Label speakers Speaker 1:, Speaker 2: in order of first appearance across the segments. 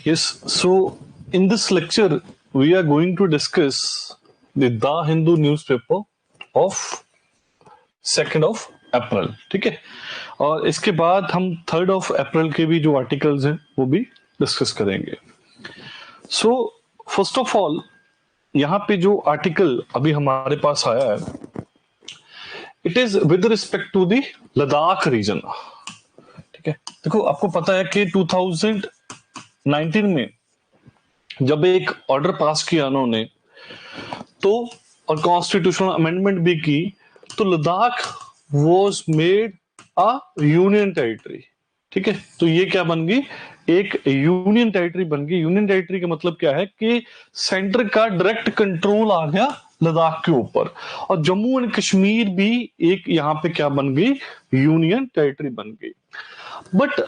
Speaker 1: Yes, so in this lecture, we are going to discuss the Hindu newspaper of 2nd of अप्रैल, ठीक है। और इसके बाद हम 3rd of अप्रैल के भी जो आर्टिकल्स हैं वो भी डिस्कस करेंगे। सो फर्स्ट ऑफ ऑल यहाँ पे जो आर्टिकल अभी हमारे पास आया है, it is with respect to the Ladakh region, ठीक है। देखो, आपको पता है कि 2019 में जब एक ऑर्डर पास किया उन्होंने तो और कॉन्स्टिट्यूशनल अमेंडमेंट भी की, तो Ladakh was made a union territory, ठीक है। तो ये क्या बन गई, एक यूनियन टेरिटरी बन गई। यूनियन टेरिटरी का मतलब क्या है कि सेंटर का डायरेक्ट कंट्रोल आ गया लद्दाख के ऊपर, और जम्मू एंड कश्मीर भी एक यहाँ पे क्या बन गई, यूनियन टेरिटरी बन गई। बट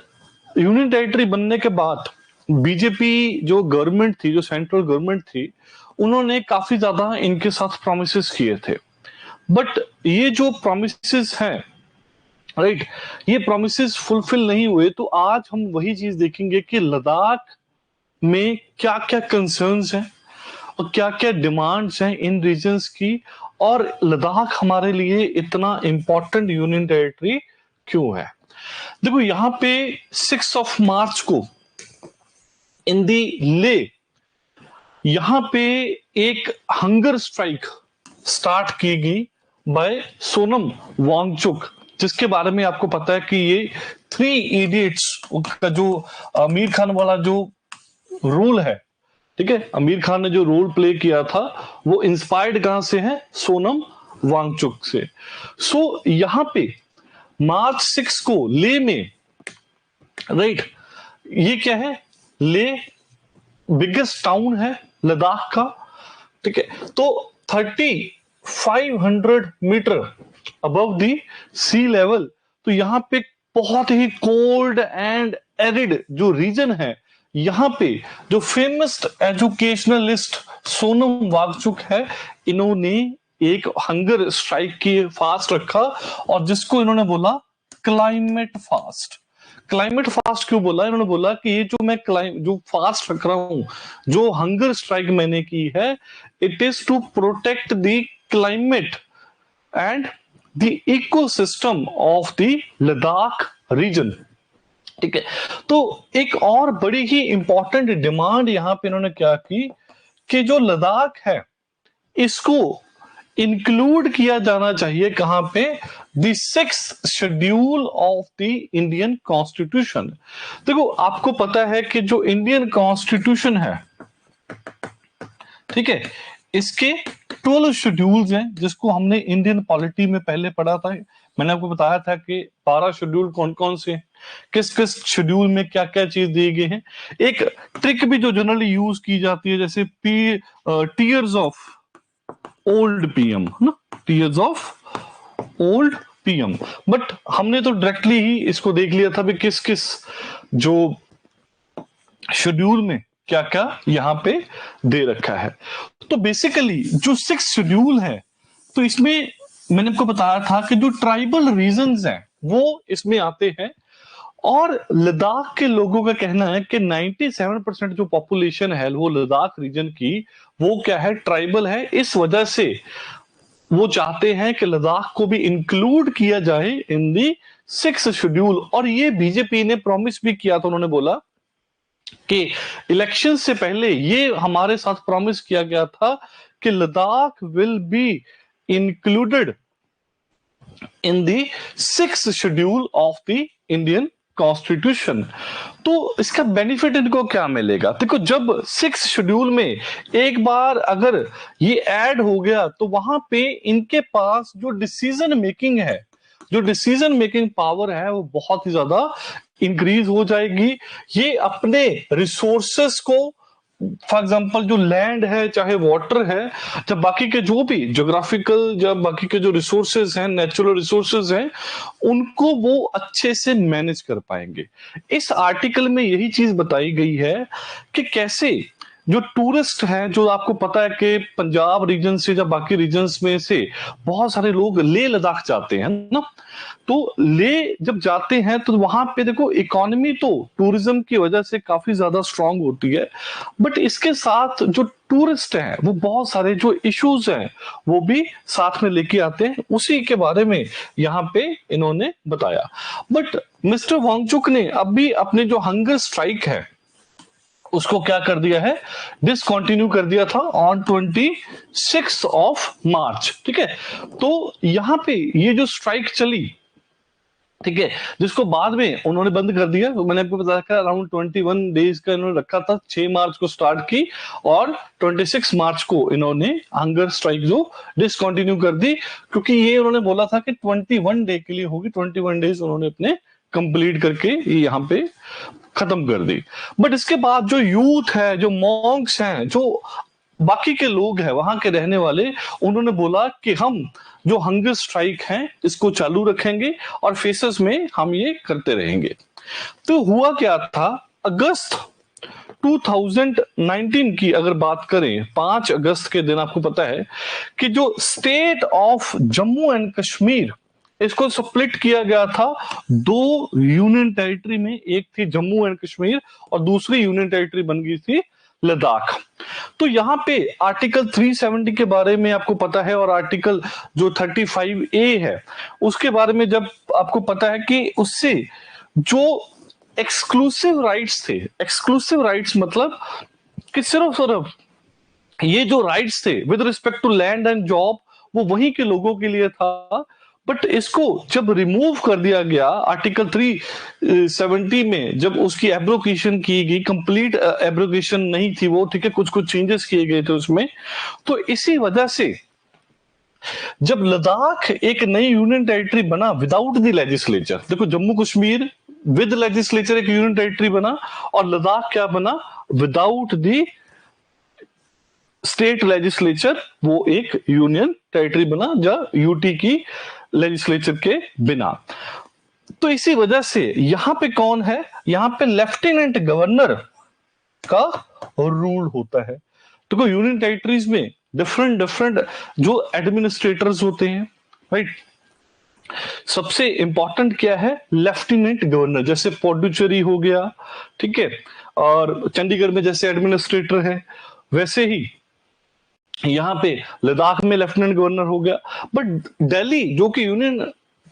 Speaker 1: यूनियन टेरिटरी बनने के बाद बीजेपी जो गवर्नमेंट थी, जो सेंट्रल गवर्नमेंट थी, उन्होंने काफी ज्यादा इनके साथ प्रॉमिसेस किए थे। बट ये जो प्रॉमिसेस हैं, राइट, ये प्रॉमिसेस फुलफिल नहीं हुए। तो आज हम वही चीज देखेंगे कि लद्दाख में क्या क्या कंसर्न्स हैं और क्या क्या डिमांड्स हैं इन रीजन्स की, और लद्दाख हमारे लिए इतना इंपॉर्टेंट यूनियन टेरिटरी क्यों है। देखो, यहाँ पे 6 of March को इन दी ले यहां पे एक हंगर स्ट्राइक स्टार्ट की गई बाय सोनम वांगचुक, जिसके बारे में आपको पता है कि ये 3 इडियट्स का जो आमिर खान वाला जो रोल है, ठीक है, आमिर खान ने जो रोल प्ले किया था वो इंस्पायर्ड कहां से है, सोनम वांगचुक से। सो यहां पे March 6 को ले में, राइट, ये क्या है, ले बिगेस्ट टाउन है लद्दाख का, ठीक है। तो 3500 metre above the sea level, तो यहां पे बहुत ही कोल्ड एंड एरिड जो रीजन है, यहां पे जो फेमस एजुकेशनलिस्ट सोनम वांगचुक है, इन्होंने एक हंगर स्ट्राइक की फास्ट रखा, और जिसको इन्होंने बोला क्लाइमेट फास्ट। क्लाइमेट फास्ट क्यों बोला, इन्होंने बोला कि ये जो मैं जो फास्ट रख रहा हूं, जो हंगर स्ट्राइक मैंने की है, it is to protect the climate and the ecosystem of the Ladakh region, ठीक है। तो एक और बड़ी ही इंपॉर्टेंट डिमांड यहां पे इन्होंने क्या की कि जो लद्दाख है इसको इंक्लूड किया जाना चाहिए कहां पे, the 6th schedule of the Indian constitution. देखो, आपको पता है कि जो इंडियन कॉन्स्टिट्यूशन है, ठीक है, इसके 12 शेड्यूल्स हैं, जिसको हमने इंडियन पॉलिटी में पहले पढ़ा था। मैंने आपको बताया था कि 12 शेड्यूल कौन कौन से हैं, किस किस शेड्यूल में क्या क्या चीज दी गई है। एक ट्रिक भी जो जनरली यूज की जाती है, जैसे टीयर्स ऑफ ओल्ड पीएम, ना, tears of old PM. But हमने तो डायरेक्टली ही इसको देख लिया था भी किस किस जो शेड्यूल में क्या क्या यहां पे दे रखा है। तो बेसिकली जो 6 शेड्यूल है, तो इसमें मैंने आपको बताया था कि जो ट्राइबल रीजन्स हैं वो इसमें आते हैं, और लद्दाख के लोगों का कहना है कि 97% जो पॉपुलेशन है वो लद्दाख रीजन की, वो क्या है, ट्राइबल है। इस वजह से वो चाहते हैं कि लद्दाख को भी इंक्लूड किया जाए इन दी 6th शेड्यूल। और ये बीजेपी ने प्रॉमिस भी किया था, उन्होंने बोला कि इलेक्शन से पहले ये हमारे साथ प्रॉमिस किया गया था कि Ladakh will be included in the 6th schedule of the Indian constitution. तो इसका बेनिफिट इनको क्या मिलेगा, देखो, जब 6th शेड्यूल में एक बार अगर ये ऐड हो गया, तो वहां पे इनके पास जो डिसीजन मेकिंग है, जो डिसीजन मेकिंग पावर है, वो बहुत ही ज्यादा इंक्रीज हो जाएगी। ये अपने रिसोर्सेस को, फॉर एग्जाम्पल जो लैंड है, चाहे वाटर है, जब बाकी के जो भी ज्योग्राफिकल, जब बाकी के जो रिसोर्सेज हैं, नेचुरल रिसोर्सेज हैं, उनको वो अच्छे से मैनेज कर पाएंगे। इस आर्टिकल में यही चीज बताई गई है कि कैसे जो टूरिस्ट हैं, जो आपको पता है कि पंजाब रीजन से या बाकी रीजन्स में से बहुत सारे लोग लेह लद्दाख जाते हैं ना, तो ले जब जाते हैं तो वहां पे देखो इकोनॉमी तो टूरिज्म की वजह से काफी ज्यादा स्ट्रांग होती है, बट इसके साथ जो टूरिस्ट हैं वो बहुत सारे जो इश्यूज हैं वो भी साथ में लेके आते हैं, उसी के बारे में यहाँ पे इन्होंने बताया। बट मिस्टर वांगचुक ने अभी अपने जो हंगर स्ट्राइक है उसको क्या कर दिया है, डिसकंटिन्यू कर दिया था ऑन 26 ऑफ मार्च। ठीक है, तो यहां पे ये जो स्ट्राइक चली, ठीक है, जिसको बाद में उन्होंने बंद कर दिया, तो मैंने आपको बताया अराउंड 21 डेज का इन्होंने रखा था, 6 मार्च को स्टार्ट की और 26 मार्च को इन्होंने हंगर स्ट्राइक जो डिसकंटिन्यू कर दी, क्योंकि ये उन्होंने बोला था कि 21 डे के लिए होगी, 21 डेज उन्होंने अपने कंप्लीट करके यहाँ पे खत्म कर दी। बट इसके बाद जो यूथ है, जो मॉन्क्स हैं, जो बाकी के लोग हैं वहां के रहने वाले, उन्होंने बोला कि हम जो हंगर स्ट्राइक है इसको चालू रखेंगे और फेसेस में हम ये करते रहेंगे। तो हुआ क्या था, अगस्त 2019 की अगर बात करें, 5 अगस्त के दिन आपको पता है कि जो state of Jammu and Kashmir, इसको स्प्लिट किया गया था 2 यूनियन टेरिटरी में, एक थी जम्मू एंड कश्मीर और दूसरी यूनियन टेरिटरी बन गई थी लद्दाख। तो यहाँ पे आर्टिकल 370 के बारे में आपको पता है और आर्टिकल जो 35A है उसके बारे में जब आपको पता है कि उससे जो एक्सक्लूसिव राइट्स थे, एक्सक्लूसिव राइट्स मतलब कि सिर्फ ये जो राइट्स थे with respect to land and job वो वहीं के लोगों के लिए था, बट इसको जब रिमूव कर दिया गया आर्टिकल 370 में, जब उसकी एब्रोगेशन की गई, कंप्लीट एब्रोगेशन नहीं थी वो, ठीक है, कुछ कुछ चेंजेस किए गए थे उसमें, तो इसी वजह से जब लद्दाख एक नई यूनियन टेरिटरी बना विदाउट द लेजिस्लेचर, देखो जम्मू कश्मीर विद लेजिस्लेचर एक यूनियन टेरिटरी बना और लद्दाख क्या बना, विदाउट द स्टेट लेजिस्लेचर वो एक यूनियन टेरिटरी बना, या यूटी की लेजिस्लेचर के बिना। तो इसी वजह से यहां पे कौन है, यहां पे लेफ्टिनेंट गवर्नर का रूल होता है। तो कोई यूनियन टेरिटरीज में डिफरेंट जो एडमिनिस्ट्रेटर्स होते हैं, राइट। सबसे इंपॉर्टेंट क्या है, लेफ्टिनेंट गवर्नर, जैसे पौडुचेरी हो गया, ठीक है, और चंडीगढ़ में जैसे एडमिनिस्ट्रेटर है, वैसे ही यहां पे लद्दाख में लेफ्टिनेंट गवर्नर हो गया। बट दिल्ली जो कि यूनियन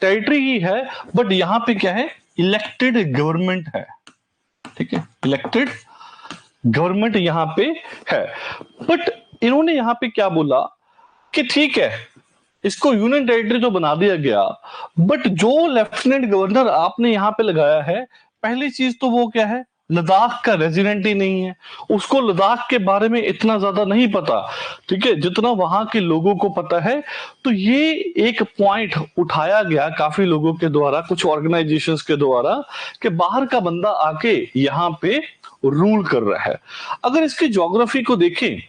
Speaker 1: टेरिटरी ही है, बट यहां पे क्या है, इलेक्टेड गवर्नमेंट है, ठीक है, इलेक्टेड गवर्नमेंट यहां पे है। बट इन्होंने यहां पे क्या बोला कि ठीक है, इसको यूनियन टेरिटरी तो बना दिया गया, बट जो लेफ्टिनेंट गवर्नर आपने यहां पे लगाया है, पहली चीज तो वो क्या है, लद्दाख का रेजिडेंट ही नहीं है, उसको लद्दाख के बारे में इतना ज्यादा नहीं पता, ठीक है, जितना वहां के लोगों को पता है। तो ये एक पॉइंट उठाया गया काफी लोगों के द्वारा, कुछ ऑर्गेनाइजेशंस के द्वारा, कि बाहर का बंदा आके यहाँ पे रूल कर रहा है। अगर इसकी ज्योग्राफी को देखें,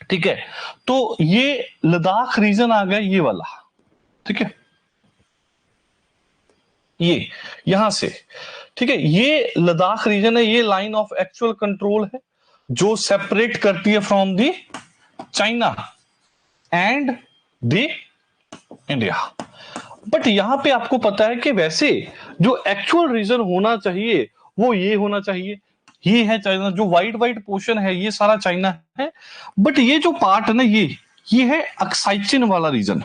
Speaker 1: ठीक है, तो ये लद्दाख रीजन आ गया ये वाला, ठीक है, ये यहां से, ठीक है, ये लद्दाख रीजन है, ये लाइन ऑफ एक्चुअल कंट्रोल है जो सेपरेट करती है from the China and the India. But यहां पे आपको पता है कि वैसे जो एक्चुअल रीजन होना चाहिए वो ये होना चाहिए, ये है चाइना, जो व्हाइट व्हाइट पोर्शन है ये सारा चाइना है, बट ये जो पार्ट है ना, ये है अक्साइचिन वाला रीजन,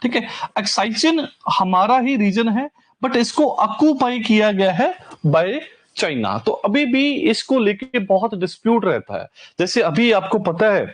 Speaker 1: ठीक है, अक्साइचिन हमारा ही रीजन है, बट इसको ऑक्यूपाई किया गया है बाय चाइना। तो अभी भी इसको लेके बहुत डिस्प्यूट रहता है। जैसे अभी आपको पता है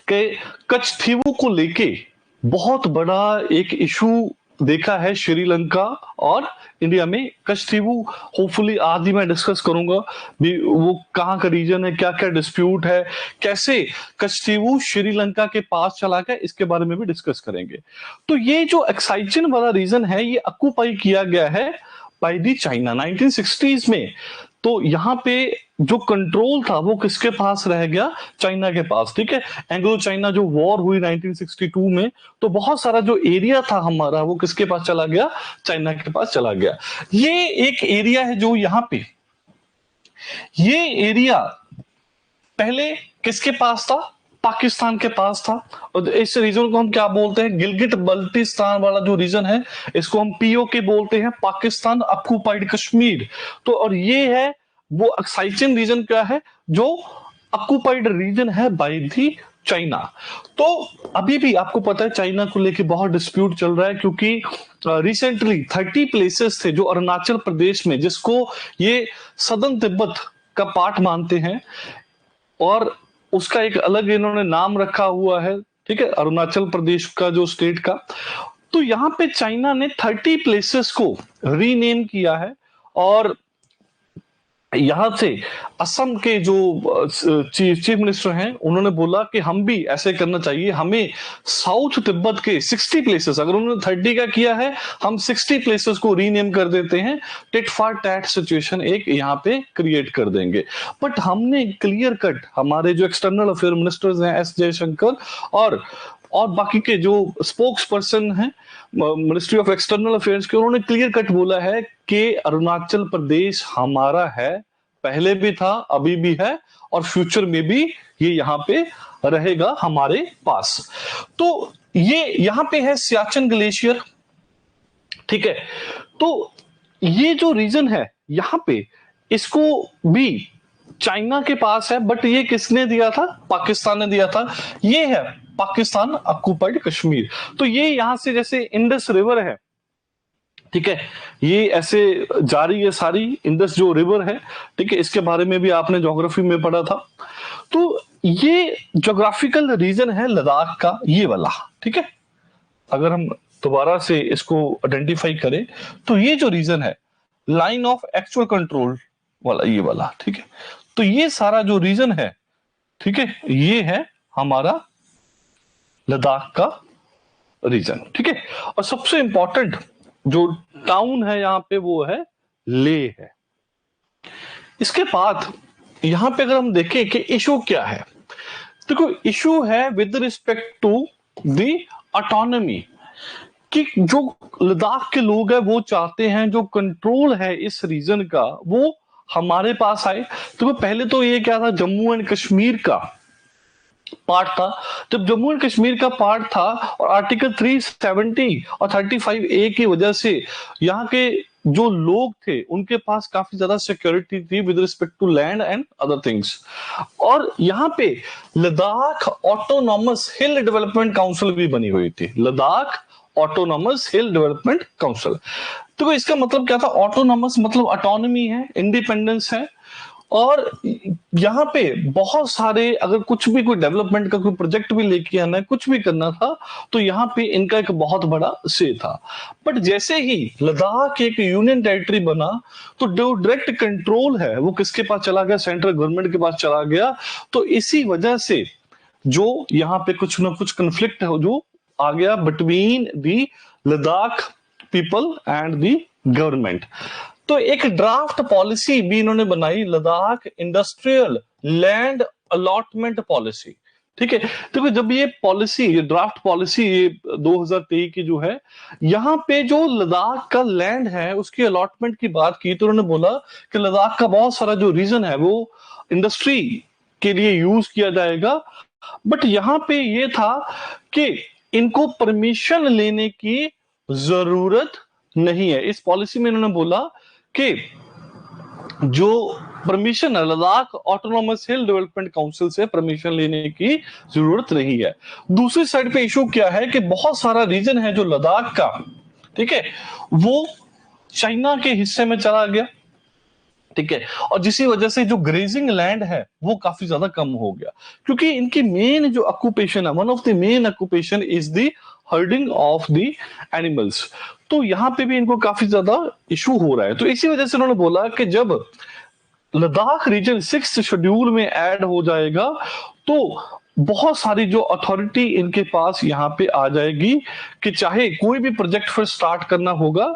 Speaker 1: कि कच्छथीवू को लेके बहुत बड़ा एक इशू देखा है श्रीलंका और इंडिया में। कच्छथीवू होपफुली आज ही मैं डिस्कस करूंगा भी, वो कहाँ का रीजन है, क्या क्या डिस्प्यूट है, कैसे कच्छथीवू श्रीलंका के पास चला गया, इसके बारे में भी डिस्कस करेंगे। तो ये जो एक्साइचिन वाला रीजन है ये ऑक्यूपाई किया गया है बाय दी चाइना 1960s में। तो यहाँ पे जो कंट्रोल था वो किसके पास रह गया, चाइना के पास, ठीक है। एंग्लो चाइना जो वॉर हुई 1962 में, तो बहुत सारा जो एरिया था हमारा वो किसके पास चला गया, चाइना के पास चला गया। ये एक एरिया है जो यहाँ पे ये एरिया पहले किसके पास था? पाकिस्तान के पास था। और इस रीजन को हम क्या बोलते हैं? गिलगिट बल्टिस्तान वाला जो रीजन है इसको हम पीओके बोलते हैं, पाकिस्तान ऑक्युपाइड कश्मीर। तो और ये है वो एक्साइटिंग रीजन क्या है जो ऑक्युपाइड रीजन है बाय दी चाइना। तो अभी भी आपको पता है चाइना को लेके बहुत डिस्प्यूट चल रहा है, क्योंकि रिसेंटली 30 प्लेसेस थे जो अरुणाचल प्रदेश में, जिसको ये सदर्न तिब्बत का पार्ट मानते हैं और उसका एक अलग इन्होंने नाम रखा हुआ है, ठीक है, अरुणाचल प्रदेश का जो स्टेट का। तो यहां पे चाइना ने 30 प्लेसेस को रीनेम किया है। और यहां से असम के जो चीफ मिनिस्टर हैं उन्होंने बोला कि हम भी ऐसे करना चाहिए, हमें साउथ तिब्बत के 60 प्लेसेस, अगर उन्होंने 30 का किया है हम 60 प्लेसेस को रीनेम कर देते हैं, टिट फॉर टैट सिचुएशन एक यहाँ पे क्रिएट कर देंगे। बट हमने क्लियर कट, हमारे जो एक्सटर्नल अफेयर मिनिस्टर्स हैं एस जयशंकर और बाकी के जो स्पोक्स पर्सन हैं मिनिस्ट्री ऑफ एक्सटर्नल अफेयर्स के, उन्होंने क्लियर कट बोला है कि अरुणाचल प्रदेश हमारा है, पहले भी था, अभी भी है और फ्यूचर में भी ये यहाँ पे रहेगा हमारे पास। तो ये यहाँ पे है सियाचिन ग्लेशियर, ठीक है। तो ये जो रीजन है यहाँ पे, इसको भी चाइना के पास है, बट ये किसने दिया था? पाकिस्तान ने दिया था। ये है पाकिस्तान ऑक्युपाइड कश्मीर। तो ये यहां से जैसे इंडस रिवर है, ठीक है, ये ऐसे जारी है सारी इंडस जो रिवर है, ठीक है, इसके बारे में भी आपने ज्योग्राफी में पढ़ा था। तो ये ज्योग्राफिकल रीजन है लद्दाख का, ये वाला, ठीक है। अगर हम दोबारा से इसको आइडेंटिफाई करें तो ये जो रीजन है लाइन ऑफ एक्चुअल कंट्रोल वाला, ये वाला, ठीक है। तो ये सारा जो रीजन है, ठीक है, ये है हमारा लद्दाख का रीजन, ठीक है। और सबसे इंपॉर्टेंट जो टाउन है यहाँ पे वो है लेह है। इसके बाद यहां पे अगर हम देखें कि इशू क्या है, देखो इशू है with respect to the autonomy, कि जो लद्दाख के लोग हैं वो चाहते हैं जो कंट्रोल है इस रीजन का वो हमारे पास आए। तो पहले तो ये क्या था, जम्मू एंड कश्मीर का पार्ट था। जब जम्मू एंड कश्मीर का पार्ट था और आर्टिकल 370 और 35A की वजह से यहाँ के जो लोग थे उनके पास काफी ज्यादा सिक्योरिटी थी with respect to land and other things. और यहाँ पे Ladakh autonomous hill development council भी बनी हुई थी, Ladakh autonomous hill development council. तो इसका मतलब क्या था? ऑटोनॉमस मतलब ऑटोनॉमी है, इंडिपेंडेंस है। और यहाँ पे बहुत सारे, अगर कुछ भी कोई डेवलपमेंट का कोई प्रोजेक्ट भी लेके आना है, कुछ भी करना था, तो यहाँ पे इनका एक बहुत बड़ा से था। बट जैसे ही लद्दाख एक यूनियन टेरिटरी बना तो जो डायरेक्ट कंट्रोल है वो किसके पास चला गया? सेंट्रल गवर्नमेंट के पास चला गया। तो इसी वजह से जो यहाँ पे कुछ ना कुछ कंफ्लिक्ट है जो आ गया between the Ladakh people and the government. तो एक ड्राफ्ट पॉलिसी भी इन्होंने बनाई, Ladakh industrial land allotment policy, ठीक है। देखो जब ये पॉलिसी, ये ड्राफ्ट पॉलिसी ये 2023 की जो है, यहाँ पे जो लद्दाख का लैंड है उसकी अलॉटमेंट की बात की तो उन्होंने बोला कि लद्दाख का बहुत सारा जो रीजन है वो इंडस्ट्री के लिए यूज किया जाएगा। बट यहाँ पे ये था कि इनको परमिशन लेने की जरूरत नहीं है। इस पॉलिसी में इन्होंने बोला कि जो परमिशन है Ladakh autonomous hill development council से परमिशन लेने की जरूरत नहीं है। दूसरी साइड पे इशू क्या है कि बहुत सारा रीजन है जो लद्दाख का, ठीक है, वो चाइना के हिस्से में चला गया, ठीक है। और जिसकी वजह से जो ग्रेजिंग लैंड है वो काफी ज्यादा कम हो गया, क्योंकि इनकी मेन जो ऑक्यूपेशन है, one of the main occupation is the herding of the animals. तो यहाँ पे भी इनको काफी ज्यादा इशू हो रहा है। तो इसी वजह से उन्होंने बोला कि जब लद्दाख रीजन 6th शेड्यूल में ऐड हो जाएगा तो बहुत सारी जो अथॉरिटी इनके पास यहाँ पे आ जाएगी कि चाहे कोई भी प्रोजेक्ट फिर स्टार्ट करना होगा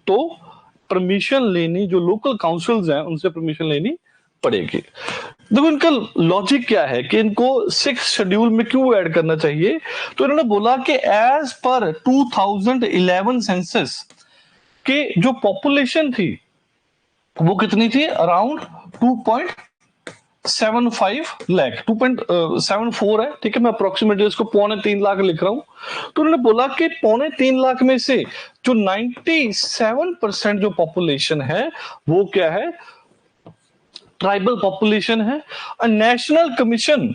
Speaker 1: तो परमिशन लेनी, जो लोकल काउंसिल्स हैं उनसे परमिशन लेनी पड़ेगी। देखो इनका लॉजिक क्या है कि इनको 6th शेड्यूल में क्यों ऐड करना चाहिए। तो इन्होंने बोला कि एज पर 2011 सेंसस के जो पॉपुलेशन थी वो कितनी थी? अराउंड 2.2 2.75 लाख, 2.74 है, ठीक है, मैं अप्रोक्सीमेटली इसको 2.25 लाख लिख रहा हूं। तो उन्होंने बोला कि 2.25 लाख में से जो 97% जो पॉपुलेशन है वो क्या है, ट्राइबल पॉपुलेशन है। National commission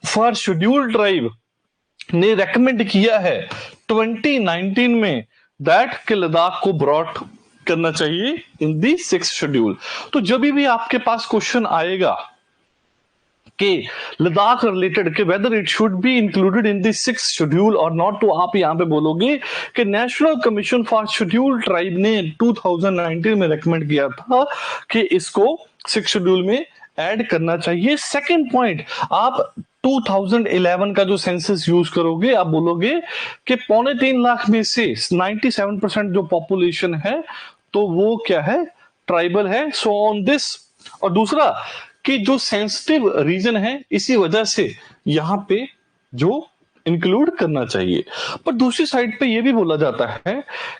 Speaker 1: for scheduled tribe ने रेकमेंड किया है 2019 में दैट के लद्दाख को ब्रॉट करना चाहिए इन दी 6th शेड्यूल। तो जब भी आपके पास क्वेश्चन आएगा कि लद्दाख रिलेटेड के whether it should be included in the 6th schedule और नॉट, तो आप यहां पे बोलोगे कि national commission for scheduled tribe ने 2019 में रेकमेंड किया था कि इसको 6th शेड्यूल में ऐड करना चाहिए। सेकंड पॉइंट, आप 2011 का जो सेंसस यूज करोगे, आप बोलोगे कि 2.25 लाख में से 97% जो पॉपुलेशन है तो वो क्या है, ट्राइबल है। सो ऑन दिस, और दूसरा कि जो सेंसिटिव रीजन है इसी वजह से यहां पे जो इंक्लूड करना चाहिए। पर दूसरी साइड पे ये भी बोला जाता है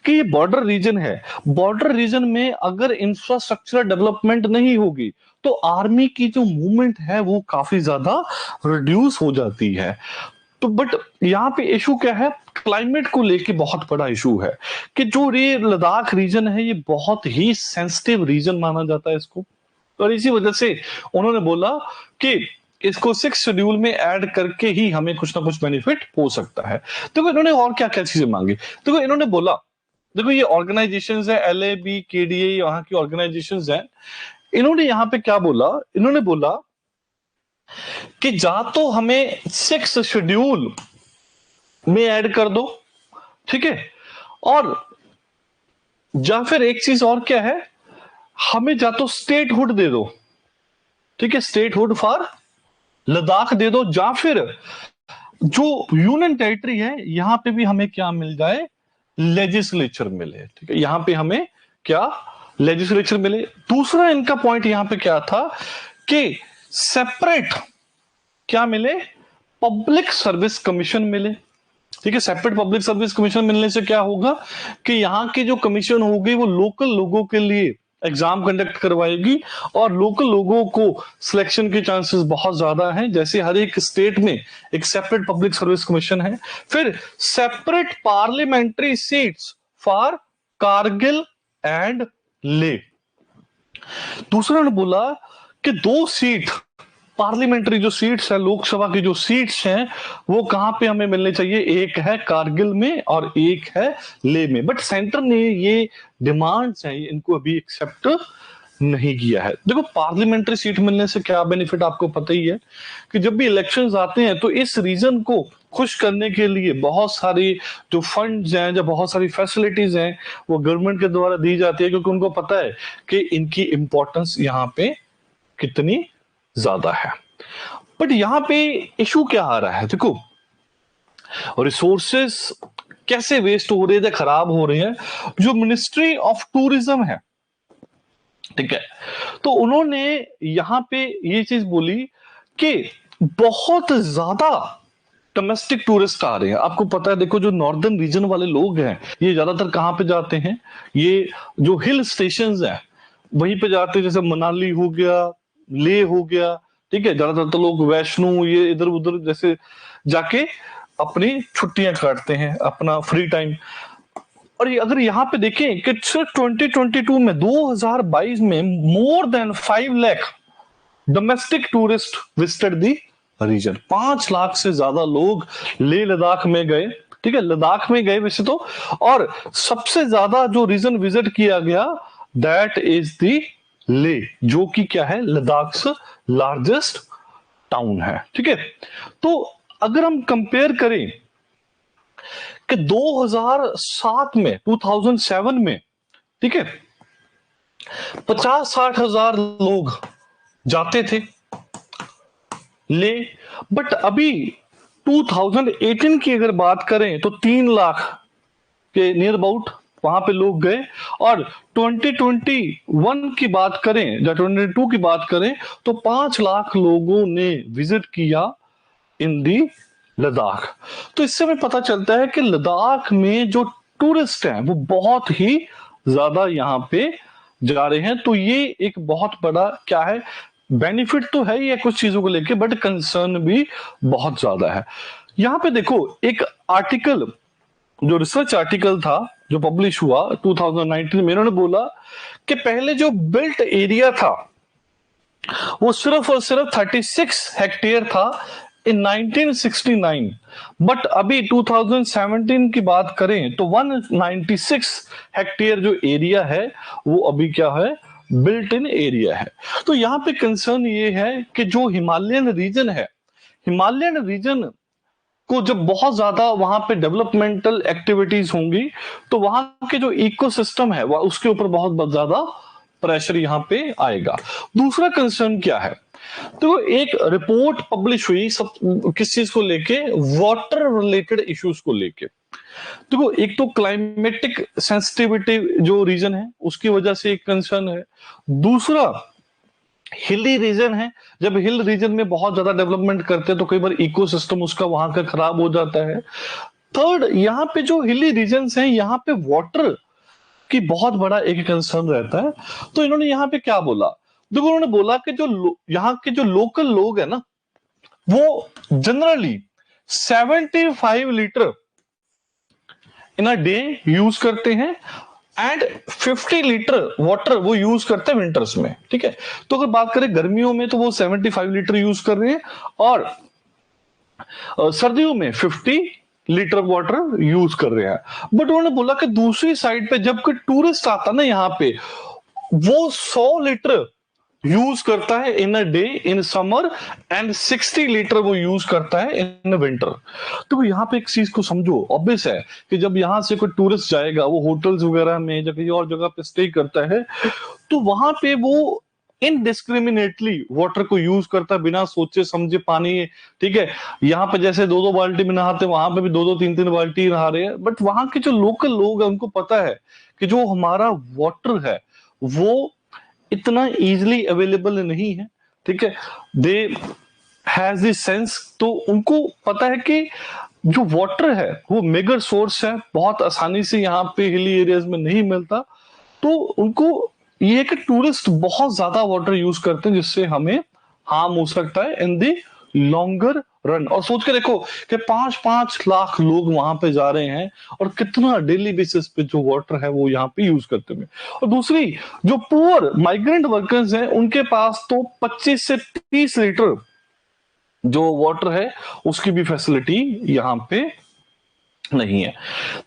Speaker 1: कि ये बॉर्डर रीजन है, बॉर्डर रीजन में अगर इंफ्रास्ट्रक्चर डेवलपमेंट नहीं होगी तो आर्मी की जो मूवमेंट है वो काफी ज्यादा रिड्यूस हो जाती है। तो बट यहाँ पे इशू क्या है, क्लाइमेट को लेके बहुत बड़ा इशू है कि जो ये लद्दाख रीजन है ये बहुत ही सेंसिटिव रीजन माना जाता है इसको, और इसी वजह से उन्होंने बोला कि इसको 6th शेड्यूल में ऐड करके ही हमें कुछ ना कुछ बेनिफिट हो सकता है। देखो इन्होंने और क्या क्या चीजें मांगी, देखो इन्होंने बोला, देखो ये ऑर्गेनाइजेशंस है, LAB KDA वहां की ऑर्गेनाइजेशंस हैं। इन्होंने यहां पे क्या बोला, इन्होंने बोला कि जा तो हमें 6th शेड्यूल में ऐड कर दो, ठीक है, और या फिर एक चीज और क्या है, हमें जा तो स्टेटहुड दे दो, ठीक है, स्टेटहुड फॉर लद्दाख दे दो, या फिर जो यूनियन टेरिटरी है यहां पे भी हमें क्या मिल जाए, लेजिस्लेचर मिले, ठीक है, यहां पे हमें क्या लेजिस्लेचर मिले। दूसरा इनका पॉइंट यहां पे क्या था कि सेपरेट क्या मिले, पब्लिक सर्विस कमीशन मिले, ठीक है। सेपरेट पब्लिक सर्विस कमीशन मिलने से क्या होगा कि यहाँ की जो कमीशन होगी वो लोकल लोगों के लिए एग्जाम कंडक्ट करवाएगी और लोकल लोगों को सिलेक्शन के चांसेस बहुत ज्यादा हैं, जैसे हर एक स्टेट में एक सेपरेट पब्लिक सर्विस कमीशन है। फिर separate parliamentary seats for Kargil and ले। दूसरा ने बोला कि 2 सीट पार्लियामेंट्री जो सीट्स है, लोकसभा की जो सीट्स हैं वो कहां पे हमें मिलने चाहिए, एक है कारगिल में और एक है ले में। बट सेंटर ने ये डिमांड्स हैं इनको अभी एक्सेप्ट नहीं किया है। देखो पार्लियामेंट्री सीट मिलने से क्या बेनिफिट आपको पता ही है कि जब भी इलेक्शंस आते हैं तो इस रीजन को खुश करने के लिए बहुत सारी जो फंड्स हैं, जो बहुत सारी फैसिलिटीज हैं वो गवर्नमेंट के द्वारा दी जाती है, क्योंकि उनको पता है कि इनकी इंपॉर्टेंस यहाँ पे कितनी ज्यादा है। बट यहां पे इशू क्या आ रहा है, देखो रिसोर्सेस कैसे वेस्ट हो रहे थे, खराब हो रहे हैं। जो मिनिस्ट्री ऑफ टूरिज्म है, ठीक है, तो उन्होंने यहां पे ये चीज बोली कि बहुत ज्यादा डोमेस्टिक टूरिस्ट आ रहे हैं। आपको पता है, देखो जो नॉर्दर्न रीजन वाले लोग हैं ये ज्यादातर कहां पे जाते हैं, ये जो हिल स्टेशंस हैं वहीं पे जाते हैं, जैसे मनाली हो गया, ले हो गया, ठीक है, ज्यादातर तो लोग वैष्णो ये इधर उधर जैसे जाके अपनी छुट्टियां काटते हैं, अपना फ्री टाइम। और ये अगर यहाँ पे देखें कि सिर्फ 2022 में 2022 में more than 5 lakh domestic tourist visited the region, 5 lakh से ज्यादा लोग लेह लद्दाख में गए, ठीक है, लद्दाख में गए वैसे तो। और सबसे ज्यादा जो रीजन विजिट किया गया दैट इज दी ले, जो कि क्या है, लद्दाख से लार्जेस्ट टाउन है, ठीक है। तो अगर हम कंपेयर करें कि 2007 में 2007 में, ठीक है, 50-60 हजार लोग जाते थे ले, बट अभी 2018 की अगर बात करें तो 3 लाख के नियर अबाउट वहां पे लोग गए। और 2021 की बात करें या 2022 की बात करें तो 5 लाख लोगों ने विजिट किया इन दी लद्दाख। तो इससे हमें पता चलता है कि लद्दाख में जो टूरिस्ट हैं वो बहुत ही ज्यादा यहाँ पे जा रहे हैं। तो ये एक बहुत बड़ा क्या है, बेनिफिट तो है ही है कुछ चीजों को लेके, बट कंसर्न भी बहुत ज्यादा है। यहाँ पे देखो एक आर्टिकल, जो रिसर्च आर्टिकल था जो पब्लिश हुआ 2019 में, इन्होंने बोला कि पहले जो बिल्ट एरिया था वो सिर्फ और सिर्फ 36 हेक्टेयर था इन 1969, बट अभी 2017 की बात करें तो 196 हेक्टेयर जो एरिया है वो अभी क्या है, बिल्ट इन एरिया है। तो यहाँ पे कंसर्न ये है कि जो हिमालयन रीजन है, हिमालयन रीजन को जब बहुत ज्यादा वहां पे डेवलपमेंटल एक्टिविटीज होंगी तो वहां के जो इकोसिस्टम है वह उसके ऊपर बहुत ज्यादा प्रेशर यहाँ पे आएगा। दूसरा कंसर्न क्या है, तो एक रिपोर्ट पब्लिश हुई सब किस चीज को लेके, वाटर रिलेटेड इश्यूज को लेके। देखो एक तो क्लाइमेटिक सेंसिटिविटी जो रीजन है उसकी वजह से एक कंसर्न है, दूसरा हिली रीजन है, जब हिल रीजन में बहुत ज्यादा डेवलपमेंट करते हैं तो कई बार इकोसिस्टम उसका वहां का खराब हो जाता है। थर्ड, यहाँ पे जो हिली रीजन हैं यहाँ पे वाटर की बहुत बड़ा एक कंसर्न रहता है। तो इन्होंने यहाँ पे क्या बोला, देखो उन्होंने बोला कि जो यहाँ के जो लोकल लोग है ना वो generally 75 litre in a day use करते हैं एंड 50 लीटर वाटर वो यूज करते हैं विंटर्स में, ठीक है। तो अगर बात करें गर्मियों में तो वो 75 लीटर यूज कर रहे हैं और सर्दियों में 50 लीटर वाटर यूज कर रहे हैं। बट उन्होंने बोला कि दूसरी साइड पे जब कोई टूरिस्ट आता ना यहाँ पे वो 100 लीटर यूज करता है in a day in summer and 60 litre वो यूज करता है इन विंटर। तो यहाँ पे एक चीज को समझो, ऑब्वियस है कि जब यहाँ से कोई टूरिस्ट जाएगा वो होटल्स वगैरह में या कहीं और जगह पे स्टे करता है तो वहां पे वो इनडिस्क्रिमिनेटली वाटर को यूज करता है बिना सोचे समझे पानी, ठीक है। यहाँ पे जैसे 2-2 बाल्टी में नहाते वहां पे भी 2-2 3-3 बाल्टी नहा रहे हैं। बट वहां के जो लोकल लोग हैं उनको पता है कि जो हमारा वाटर है वो इतना इजीली अवेलेबल नहीं है, ठीक है। दे हैज दिस सेंस, तो उनको पता है कि जो वाटर है वो मेगर सोर्स है, बहुत आसानी से यहाँ पे हिली एरियाज में नहीं मिलता। तो उनको ये है कि टूरिस्ट बहुत ज्यादा वाटर यूज करते हैं जिससे हमें हार्म हो सकता है इन दी लॉन्गर रन। और सोच के देखो कि 5-5 लाख लोग वहां पे जा रहे हैं और कितना डेली बेसिस पे जो वाटर है वो यहाँ पे यूज करते हैं। और दूसरी जो पुअर माइग्रेंट वर्कर्स हैं उनके पास तो 25 से 30 लीटर जो वाटर है उसकी भी फैसिलिटी यहाँ पे नहीं है।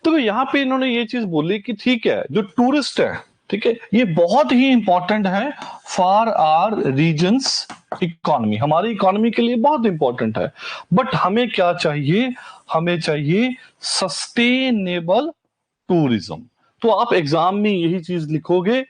Speaker 1: तो यहाँ पे इन्होंने ये चीज बोली कि ठीक है जो टूरिस्ट है, ठीक है, ये बहुत ही इंपॉर्टेंट है फॉर आर रीजन्स इकोनॉमी, हमारी इकोनॉमी के लिए बहुत इंपॉर्टेंट है। बट हमें क्या चाहिए, हमें चाहिए सस्टेनेबल टूरिज्म। तो आप एग्जाम में यही चीज लिखोगे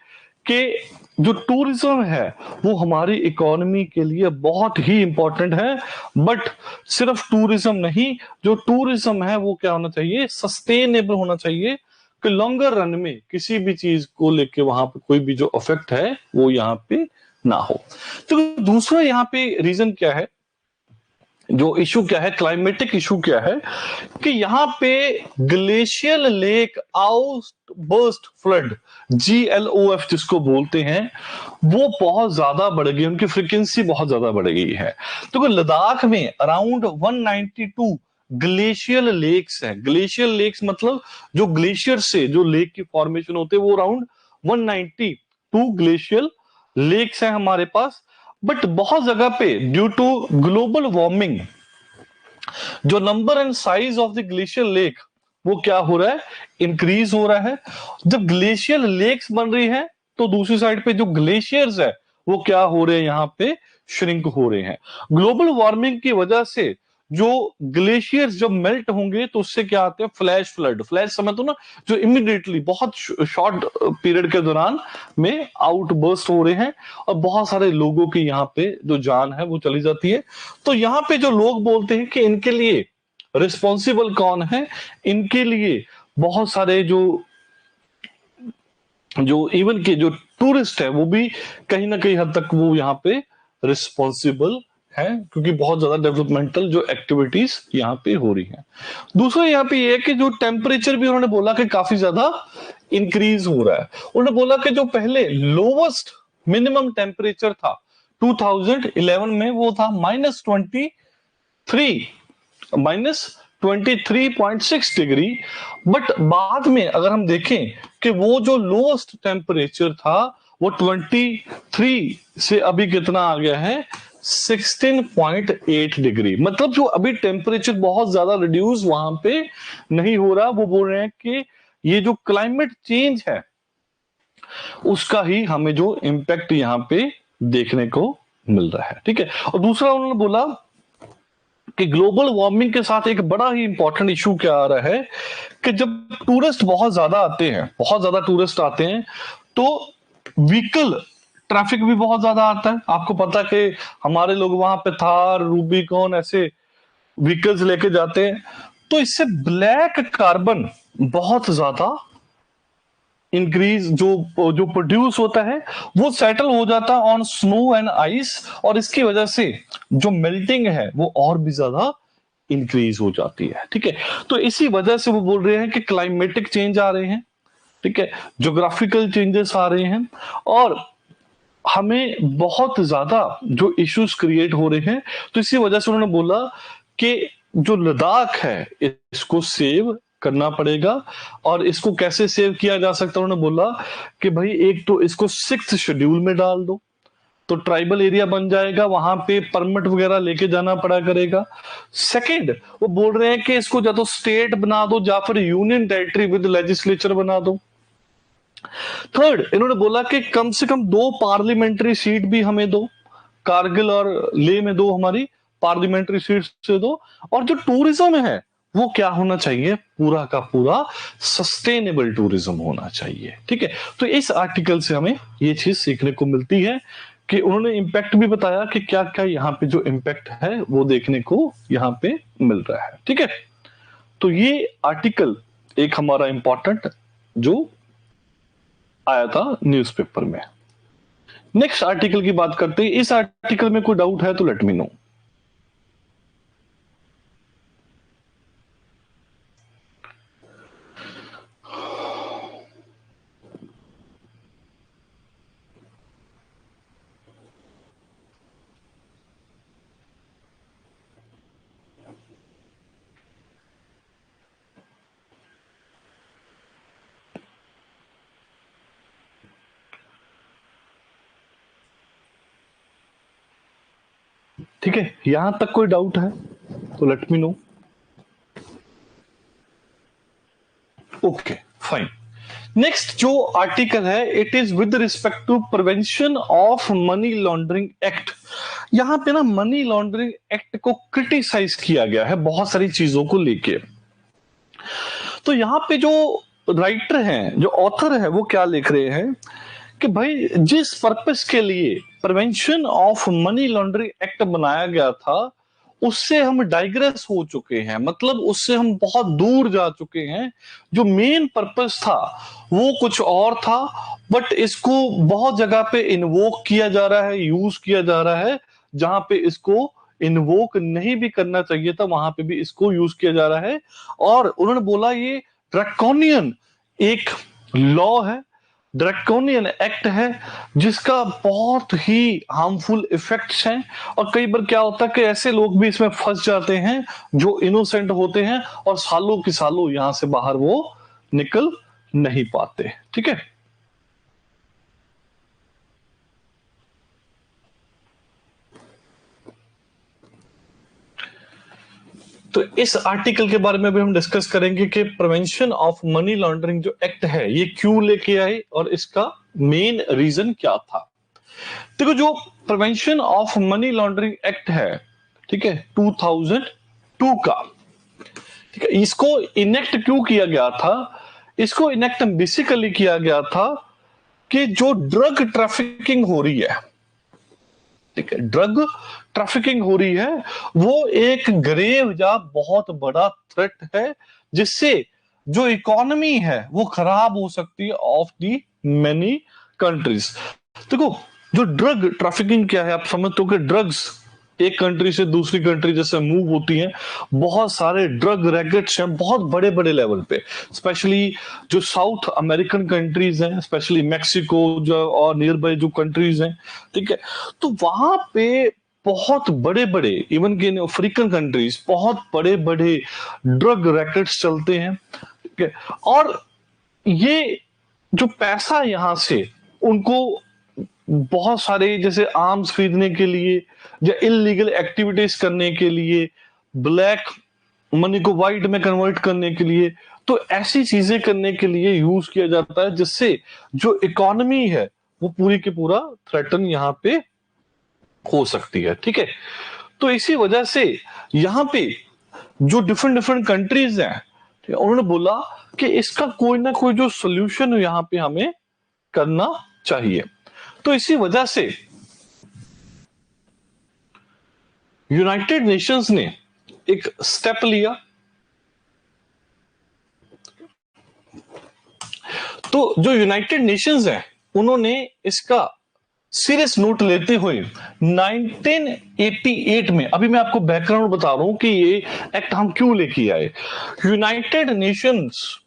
Speaker 1: कि जो टूरिज्म है वो हमारी इकोनॉमी के लिए बहुत ही इंपॉर्टेंट है। बट सिर्फ टूरिज्म नहीं, जो टूरिज्म है वो क्या होना चाहिए, सस्टेनेबल होना चाहिए कि लॉन्गर रन में किसी भी चीज को लेके वहां पे कोई भी जो इफेक्ट है वो यहाँ पे ना हो। तो दूसरा यहाँ पे रीजन क्या है, जो इशू क्या है, क्लाइमेटिक इशू क्या है कि यहाँ पे glacial lake outburst flood, GLOF जिसको बोलते हैं, वो बहुत ज्यादा बढ़ गई, उनकी फ्रीक्वेंसी बहुत ज्यादा बढ़ गई है। तो लद्दाख में अराउंड 192 ग्लेशियल लेक्स हैं। ग्लेशियल लेक्स मतलब जो ग्लेशियर से जो लेक की फॉर्मेशन होते हैं वो अराउंड 192 ग्लेशियल लेक्स हैं हमारे पास। बट बहुत जगह पे ड्यू टू ग्लोबल वार्मिंग जो number and size of the glacier lake वो क्या हो रहा है, इंक्रीज हो रहा है। जब ग्लेशियर लेक्स बन रही है तो दूसरी साइड पे जो ग्लेशियर्स है वो क्या हो रहे हैं, यहाँ पे श्रिंक हो रहे हैं। ग्लोबल वार्मिंग की वजह से जो ग्लेशियर्स जब मेल्ट होंगे तो उससे क्या आते हैं, फ्लैश फ्लड। फ्लैश समझ तो ना, जो इमीडिएटली बहुत शॉर्ट पीरियड के दौरान में आउटबर्स्ट हो रहे हैं और बहुत सारे लोगों की यहाँ पे जो जान है वो चली जाती है। तो यहाँ पे जो लोग बोलते हैं कि इनके लिए रिस्पॉन्सिबल कौन है, इनके लिए बहुत सारे जो इवन के जो टूरिस्ट है वो भी कहीं ना कहीं हद तक वो यहाँ पे रिस्पॉन्सिबल है, क्योंकि बहुत ज्यादा डेवलपमेंटल जो एक्टिविटीज यहाँ पे हो रही हैं। दूसरा यहाँ पे ये है कि जो टेम्परेचर भी उन्होंने बोला कि काफी ज्यादा इंक्रीज हो रहा है। उन्होंने बोला कि जो पहले लोवेस्ट मिनिमम टेम्परेचर था 2011 में वो था -23.6 डिग्री। बट बाद में अगर हम देखें कि वो जो लोएस्ट टेम्परेचर था वो 23 से अभी कितना आ गया है, 16.8 डिग्री। मतलब जो अभी टेम्परेचर बहुत ज्यादा रिड्यूस वहां पे नहीं हो रहा। वो बोल रहे हैं कि ये जो क्लाइमेट चेंज है उसका ही हमें जो इम्पैक्ट यहाँ पे देखने को मिल रहा है। ठीक है। और दूसरा उन्होंने बोला कि ग्लोबल वार्मिंग के साथ एक बड़ा ही इंपॉर्टेंट इशू क्या आ रहा है कि जब टूरिस्ट बहुत ज्यादा आते हैं, बहुत ज्यादा टूरिस्ट आते हैं, तो व्हीकल ट्रैफिक भी बहुत ज्यादा आता है। आपको पता है कि हमारे लोग वहां पे थार, रूबिकॉन ऐसे व्हीकल्स लेके जाते हैं, तो इससे ब्लैक कार्बन बहुत ज्यादा इंक्रीज जो जो प्रोड्यूस होता है वो सेटल हो जाता है ऑन स्नो एंड आइस, और इसकी वजह से जो मेल्टिंग है वो और भी ज्यादा इंक्रीज हो जाती है। ठीक है। तो इसी वजह से वो बोल रहे हैं कि क्लाइमेटिक चेंज आ रहे हैं, ठीक है, ज्योग्राफिकल चेंजेस आ रहे हैं, और हमें बहुत ज्यादा जो इश्यूज क्रिएट हो रहे हैं। तो इसी वजह से उन्होंने बोला कि जो लद्दाख है इसको सेव करना पड़ेगा। और इसको कैसे सेव किया जा सकता है, उन्होंने बोला कि भाई एक तो इसको 6th शेड्यूल में डाल दो, तो ट्राइबल एरिया बन जाएगा, वहां पे परमिट वगैरह लेके जाना पड़ा करेगा। सेकंड, वो बोल रहे हैं कि इसको या तो स्टेट बना दो या फिर यूनियन टेरिटरी विद लेजिस्लेचर बना दो। थर्ड, इन्होंने बोला कि कम से कम 2 पार्लियामेंट्री सीट भी हमें दो, कारगिल और लेह में 2 हमारी पार्लियामेंट्री सीट से दो। और जो टूरिज्म है वो क्या होना चाहिए, पूरा का पूरा सस्टेनेबल टूरिज्म होना चाहिए। ठीक है। तो इस आर्टिकल से हमें ये चीज सीखने को मिलती है कि उन्होंने इम्पैक्ट भी बताया कि क्या क्या यहाँ पे जो इम्पैक्ट है वो देखने को यहाँ पे मिल रहा है। ठीक है। तो ये आर्टिकल एक हमारा इंपॉर्टेंट जो आया था न्यूज़पेपर में। नेक्स्ट आर्टिकल की बात करते हैं। इस आर्टिकल में कोई डाउट है तो लेट मी नो। ठीक है, यहां तक कोई डाउट है तो let me know. Okay, fine. Next जो आर्टिकल है it is with respect to prevention of money laundering act. यहां पे ना मनी लॉन्ड्रिंग एक्ट को क्रिटिसाइज किया गया है बहुत सारी चीजों को लेके। तो यहाँ पे जो राइटर हैं, जो ऑथर है, वो क्या लिख रहे हैं कि भाई जिस पर्पस के लिए prevention of money laundering act बनाया गया था उससे हम डाइग्रेस हो चुके हैं, मतलब उससे हम बहुत दूर जा चुके हैं। जो मेन पर्पस था वो कुछ और था, बट इसको बहुत जगह पे इन्वोक किया जा रहा है, यूज किया जा रहा है। जहां पे इसको इन्वोक नहीं भी करना चाहिए था वहां पे भी इसको यूज किया जा रहा है। और उन्होंने बोला ये ड्रैकोनियन एक लॉ है, ड्रैकोनियन एक्ट है, जिसका बहुत ही हार्मफुल इफेक्ट्स हैं। और कई बार क्या होता है कि ऐसे लोग भी इसमें फंस जाते हैं जो इनोसेंट होते हैं और सालों की सालों यहां से बाहर वो निकल नहीं पाते। ठीक है। तो इस आर्टिकल के बारे में भी हम डिस्कस करेंगे कि प्रिवेंशन ऑफ मनी लॉन्ड्रिंग जो एक्ट है ये क्यों लेके आए और इसका मेन रीजन क्या था। देखो, जो prevention of money laundering act है, ठीक है, 2002 का, ठीक है, इसको इनेक्ट क्यों किया गया था? इसको इनेक्ट बेसिकली किया गया था कि जो ड्रग ट्रैफिकिंग हो रही है, ठीक है, ड्रग ट्रैफिकिंग हो रही है, वो एक ग्रेव या बहुत बड़ा थ्रेट है जिससे जो इकोनॉमी है वो खराब हो सकती है ऑफ दी मेनी कंट्रीज। देखो, जो ड्रग ट्रैफिकिंग क्या है, आप समझते हो कि ड्रग्स एक कंट्री से दूसरी कंट्री जैसे मूव होती हैं, बहुत सारे ड्रग रैकेट्स हैं बहुत बड़े बड़े लेवल पे, स्पेशली जो साउथ अमेरिकन कंट्रीज हैं, स्पेशली मैक्सिको जो और नियर बाय जो कंट्रीज हैं, ठीक है, तो वहां पे बहुत बड़े बड़े, इवन के अफ्रीकन कंट्रीज, बहुत बड़े बड़े ड्रग रैकेट्स चलते हैं, ठीक है। और ये जो पैसा यहां से उनको बहुत सारे जैसे आर्म्स खरीदने के लिए या इलीगल एक्टिविटीज करने के लिए, ब्लैक मनी को व्हाइट में कन्वर्ट करने के लिए, तो ऐसी चीजें करने के लिए यूज किया जाता है, जिससे जो इकोनॉमी है वो पूरी की पूरा थ्रेटन यहां पे हो सकती है, ठीक है। तो इसी वजह से यहां पे जो डिफरेंट डिफरेंट कंट्रीज हैं, उन्होंने बोला कि इसका कोई ना कोई जो सोल्यूशन यहां पे हमें करना चाहिए। तो इसी वजह से यूनाइटेड नेशंस ने एक स्टेप लिया। तो जो यूनाइटेड नेशंस हैं उन्होंने इसका सीरियस नोट लेते हुए 1988 में, अभी मैं आपको बैकग्राउंड बता रहा हूं कि ये एक्ट हम क्यों लेके आए। United Nations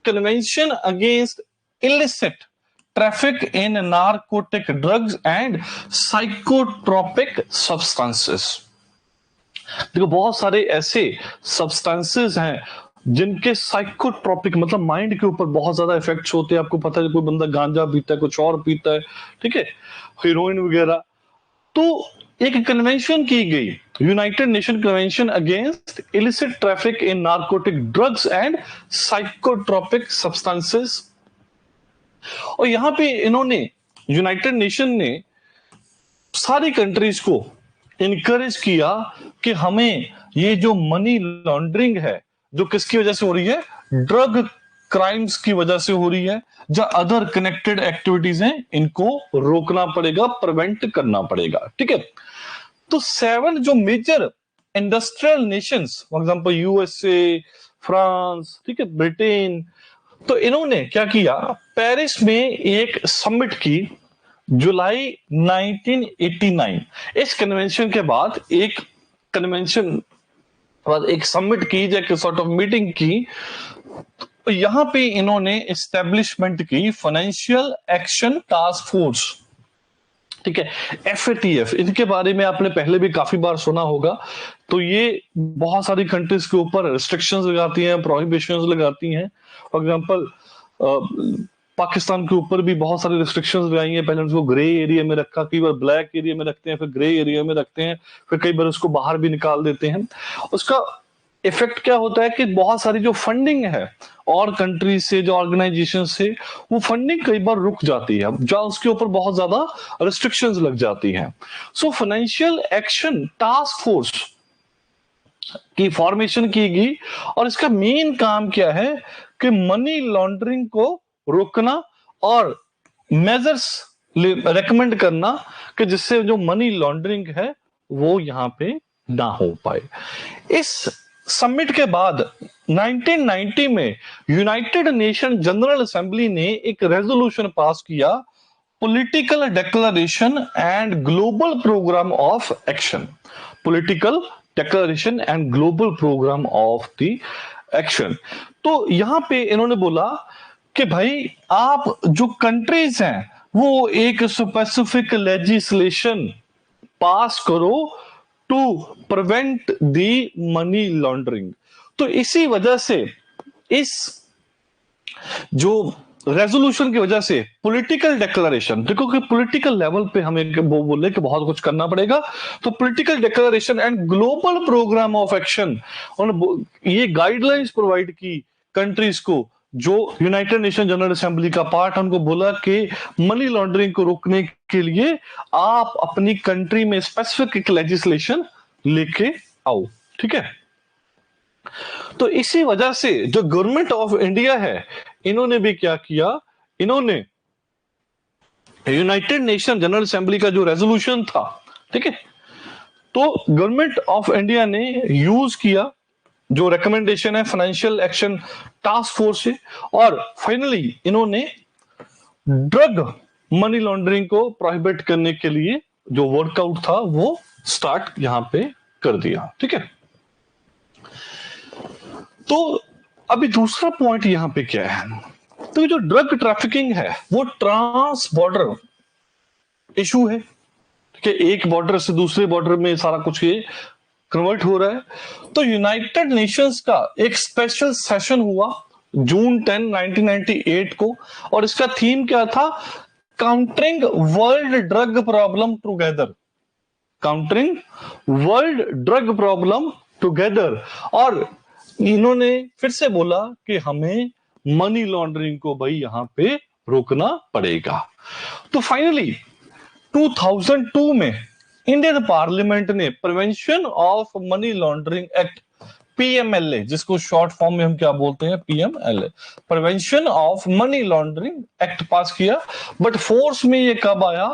Speaker 1: convention against illicit traffic in narcotic drugs and psychotropic substances. देखो बहुत सारे ऐसे सब्सटेंसेस हैं जिनके साइकोट्रोपिक मतलब माइंड के ऊपर बहुत ज्यादा इफेक्ट्स होते हैं। आपको पता है कोई बंदा गांजा पीता है, कुछ और पीता है, ठीक है, हीरोइन वगैरह। तो एक कन्वेंशन की गई, United nation convention against illicit traffic in narcotic drugs and psychotropic substances. और यहां पे इन्होंने, यूनाइटेड नेशन ने सारी कंट्रीज को इनकरेज किया कि हमें ये जो मनी लॉन्ड्रिंग है जो किसकी वजह से हो रही है, ड्रग क्राइम्स की वजह से हो रही है, जो अदर कनेक्टेड एक्टिविटीज हैं, इनको रोकना पड़ेगा, प्रिवेंट करना पड़ेगा, ठीक है। तो 7 जो major industrial nations, for example USA, France, ठीक है, ब्रिटेन, तो इन्होंने क्या किया, पेरिस में एक समिट की जुलाई 1989। इस कन्वेंशन के बाद एक कन्वेंशन बाद एक समिट की, एक सॉर्ट ऑफ मीटिंग की, तो यहां पे इन्होंने एस्टेब्लिशमेंट की फाइनेंशियल एक्शन टास्क फोर्स, ठीक है, FATF। इनके बारे में आपने पहले भी काफी बार सुना होगा। तो ये बहुत सारी कंट्रीज के ऊपर रिस्ट्रिक्शंस लगाती हैं, प्रोहिबिशंस लगाती हैं। फॉर एग्जांपल पाकिस्तान के ऊपर भी बहुत सारी रिस्ट्रिक्शंस लगाई हैं। पहले उसको ग्रे एरिया में रखा, कई बार ब्लैक एरिया में रखते हैं, फिर ग्रे एरिया में रखते हैं, फिर कई बार उसको बाहर भी निकाल देते हैं। उसका इफेक्ट क्या होता है कि बहुत सारी जो फंडिंग है और कंट्री से, जो ऑर्गेनाइजेशन से, वो फंडिंग कई बार रुक जाती है, जहां उसके ऊपर बहुत ज्यादा रिस्ट्रिक्शंस लग जाती हैं। So financial action task force की फॉर्मेशन की गई, और इसका मेन काम क्या है कि मनी लॉन्ड्रिंग को रोकना और मेजर्स रेकमेंड करना कि जिससे जो मनी लॉन्ड्रिंग है वो यहां पे ना हो पाए। इस समिट के बाद 1990 में यूनाइटेड नेशन जनरल असेंबली ने एक रेजोल्यूशन पास किया, political declaration and global programme of action. Political declaration and global programme of the action. तो यहां पे इन्होंने बोला कि भाई आप जो कंट्रीज हैं वो एक स्पेसिफिक लेजिस्लेशन पास करो to prevent the money laundering. तो इसी वजह से इस जो रेजोल्यूशन की वजह से पॉलिटिकल डिक्लेरेशन, देखो कि पॉलिटिकल लेवल पे हमें वो बोले कि बहुत कुछ करना पड़ेगा, तो political declaration and global programme of action, ये गाइडलाइंस प्रोवाइड की कंट्रीज को जो यूनाइटेड नेशन जनरल असेंबली का पार्ट, उनको बोला कि मनी लॉन्ड्रिंग को रोकने के लिए आप अपनी कंट्री में स्पेसिफिक लेजिस्लेशन लेके आओ, ठीक है। तो इसी वजह से जो गवर्नमेंट ऑफ इंडिया है, इन्होंने भी क्या किया, इन्होंने यूनाइटेड नेशन जनरल असेंबली का जो रेजोल्यूशन था, ठीक है, तो गवर्नमेंट ऑफ इंडिया ने यूज किया जो रिकमेंडेशन है फाइनेंशियल एक्शन टास्क फोर्स से, और फाइनली इन्होंने ड्रग मनी लॉन्ड्रिंग को प्रोहिबिट करने के लिए जो वर्कआउट था वो स्टार्ट यहां पे कर दिया। ठीक है, तो अभी दूसरा पॉइंट यहां पे क्या है, तो जो ड्रग ट्रैफिकिंग है वो ट्रांस बॉर्डर इशू है। ठीक है, एक बॉर्डर से दूसरे बॉर्डर में सारा कुछ ये कन्वर्ट हो रहा है। तो यूनाइटेड नेशंस का एक स्पेशल सेशन हुआ जून 10 1998 को, और इसका थीम क्या था, countering world drug problem together, countering world drug problem together. और इन्होंने फिर से बोला कि हमें मनी लॉन्ड्रिंग को भाई यहां पे रोकना पड़ेगा। तो फाइनली 2002 में इंडियन पार्लियामेंट ने prevention of money laundering act PMLA, जिसको शॉर्ट फॉर्म में हम क्या बोलते हैं, PMLA, prevention of money laundering act pass किया। बट फोर्स में ये कब आया,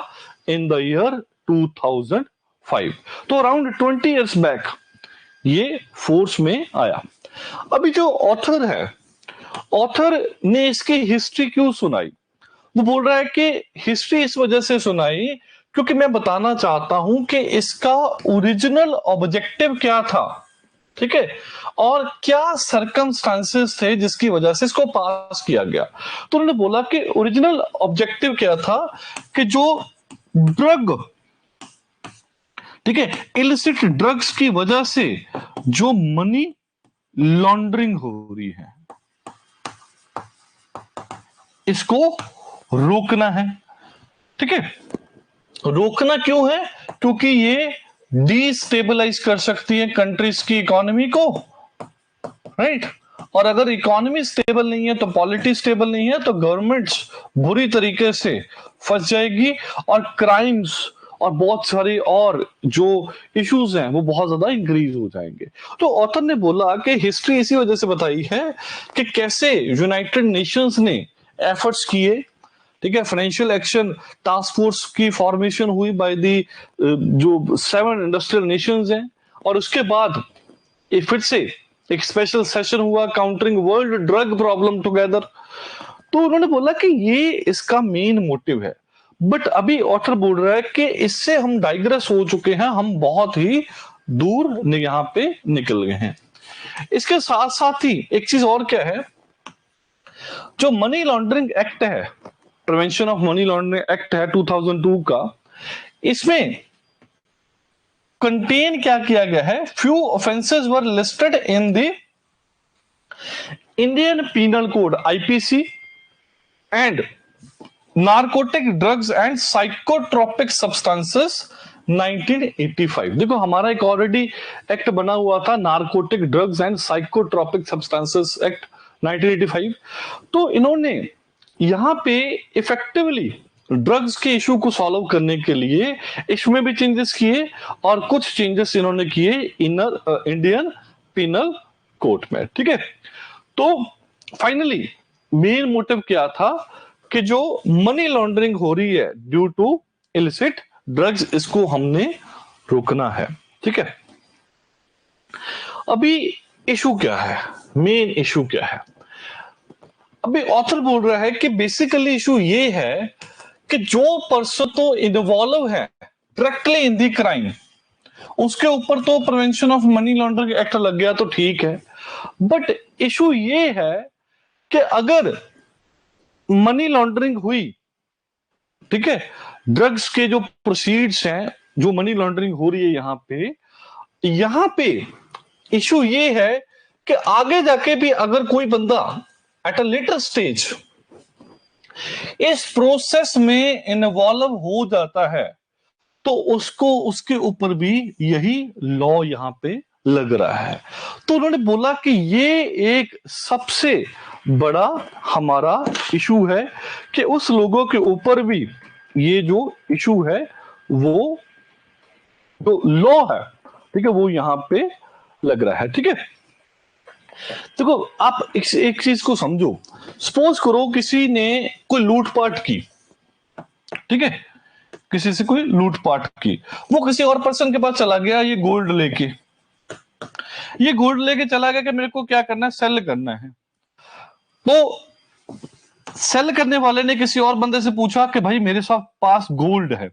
Speaker 1: इन द ईयर 2005। तो अराउंड 20 इयर्स बैक ये फोर्स में आया। अभी जो ऑथर है, ऑथर ने इसकी हिस्ट्री क्यों सुनाई, वो बोल रहा है कि हिस्ट्री इस वजह से सुनाई क्योंकि मैं बताना चाहता हूं कि इसका ओरिजिनल ऑब्जेक्टिव क्या था। ठीक है, और क्या सरकमस्टांसेस थे जिसकी वजह से इसको पास किया गया। तो उन्होंने बोला कि ओरिजिनल ऑब्जेक्टिव क्या था, कि जो ड्रग, ठीक है, इलिसिट ड्रग्स की वजह से जो मनी लॉन्ड्रिंग हो रही है इसको रोकना है। ठीक है, रोकना क्यों है, क्योंकि ये डिस्टेबलाइज कर सकती है कंट्रीज की इकोनॉमी को, राइट। और अगर इकोनॉमी स्टेबल नहीं है तो पॉलिटी स्टेबल नहीं है, तो गवर्नमेंट्स बुरी तरीके से फंस जाएगी, और क्राइम्स और बहुत सारे और जो इश्यूज हैं वो बहुत ज्यादा इंक्रीज हो जाएंगे। तो ऑथर ने बोला कि हिस्ट्री इसी वजह से बताई है कि कैसे यूनाइटेड नेशंस ने एफर्ट्स किए। ठीक है, फाइनेंशियल एक्शन टास्क फोर्स की फॉर्मेशन हुई बाय दी जो 7 इंडस्ट्रियल नेशंस हैं, और उसके बाद फिर से एक स्पेशल सेशन हुआ countering world drug problem together. तो उन्होंने बोला कि ये इसका मेन मोटिव है। बट अभी ऑथर बोल रहा है कि इससे हम डाइग्रेस हो चुके हैं, हम बहुत ही दूर यहां पे निकल गए हैं। इसके साथ साथ ही एक चीज और क्या है, जो मनी लॉन्ड्रिंग एक्ट है, prevention of money laundering act है 2002 का, इसमें कंटेन क्या किया गया है, few offences were listed in the Indian Penal Code IPC and narcotic drugs and psychotropic substances 1985। देखो हमारा एक ऑलरेडी एक्ट बना हुआ था, narcotic drugs and psychotropic substances act 1985। तो इन्होंने यहां पे इफेक्टिवली ड्रग्स के इशू को सॉल्व करने के लिए इसमें भी चेंजेस किए, और कुछ चेंजेस इन्होंने किए इंडियन पीनल कोड में। ठीक है, तो फाइनली मेन मोटिव क्या था, कि जो मनी लॉन्ड्रिंग हो रही है ड्यू टू इलिसिट ड्रग्स, इसको हमने रोकना है। ठीक है, अभी इशू क्या है, मेन इशू क्या है, अभी ऑथर बोल रहा है कि बेसिकली इशू ये है कि जो पर्सन तो इन्वॉल्व है डायरेक्टली इन दी क्राइम, उसके ऊपर तो prevention of money laundering act लग गया तो ठीक है। बट इशू ये है कि अगर मनी लॉन्ड्रिंग हुई, ठीक है, ड्रग्स के जो प्रोसीड्स हैं, जो मनी लॉन्ड्रिंग हो रही है यहां पे इशू ये है कि आगे जाके भी अगर कोई बंदा एट अ लेटर स्टेज इस प्रोसेस में इन्वॉल्व हो जाता है, तो उसको उसके ऊपर भी यही लॉ यहां पे लग रहा है। तो उन्होंने बोला कि ये एक सबसे बड़ा हमारा इशू है कि उस लोगों के ऊपर भी ये जो इशू है, वो जो लॉ है, ठीक है, वो यहां पे लग रहा है। ठीक है, देखो आप एक चीज को समझो, सपोज करो किसी ने कोई लूटपाट की, ठीक है, किसी से कोई लूटपाट की, वो किसी और पर्सन के पास चला गया, ये गोल्ड लेके चला गया कि मेरे को क्या करना है, सेल करना है। तो सेल करने वाले ने किसी और बंदे से पूछा कि भाई मेरे साथ पास गोल्ड है,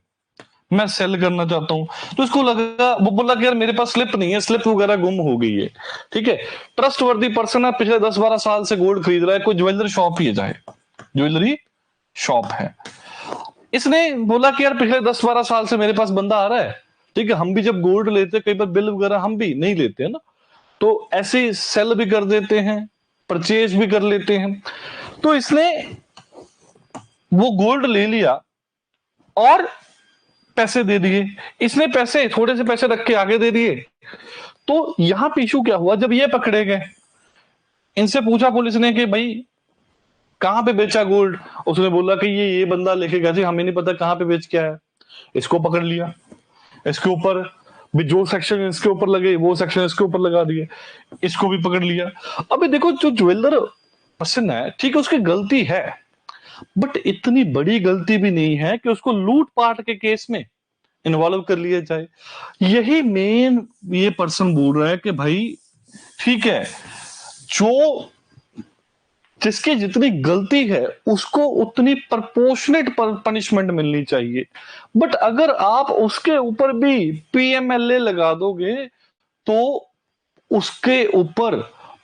Speaker 1: मैं सेल करना चाहता हूं। तो इसको लगा, वो बोला कि यार मेरे पास स्लिप नहीं है, स्लिप वगैरह गुम हो गई है, ठीक है। ट्रस्ट वर्दी पर्सन है, पिछले 10-12 साल से गोल्ड खरीद रहा है, कोई ज्वेलरी शॉप ही है, चाहे ज्वेलरी शॉप है। इसने बोला कि यार पिछले 10-12 साल से मेरे पास बंदा आ रहा है, ठीक है, हम भी जब गोल्ड लेते कई बार बिल वगैरह हम भी नहीं लेते हैं ना, तो ऐसे सेल भी कर देते हैं, परचेज भी कर लेते हैं। तो इसने वो गोल्ड ले लिया और पैसे दे दिए, इसने पैसे थोड़े से पैसे रख के आगे दे दिए। तो यहां पे इशू क्या हुआ, जब ये पकड़े गए, इनसे पूछा पुलिस ने कि भाई कहां पे बेचा गोल्ड, उसने बोला कि ये बंदा लेके गया जी, हमें नहीं पता कहां पे बेच के आया। इसको पकड़ लिया, इसके ऊपर भी जो सेक्शन इसके ऊपर लगे वो सेक्शन इसके ऊपर लगा दिए, इसको भी पकड़ लिया। अभी देखो जो ज्वेलर पर्सन है, ठीक है, उसकी गलती है, बट इतनी बड़ी गलती भी नहीं है कि उसको लूटपाट के केस में इन्वॉल्व कर लिया जाए। यही मेन ये पर्सन बोल रहा है कि भाई ठीक है, जो जिसकी जितनी गलती है उसको उतनी प्रपोर्शनेट पनिशमेंट मिलनी चाहिए, बट अगर आप उसके ऊपर भी पीएमएलए लगा दोगे तो उसके ऊपर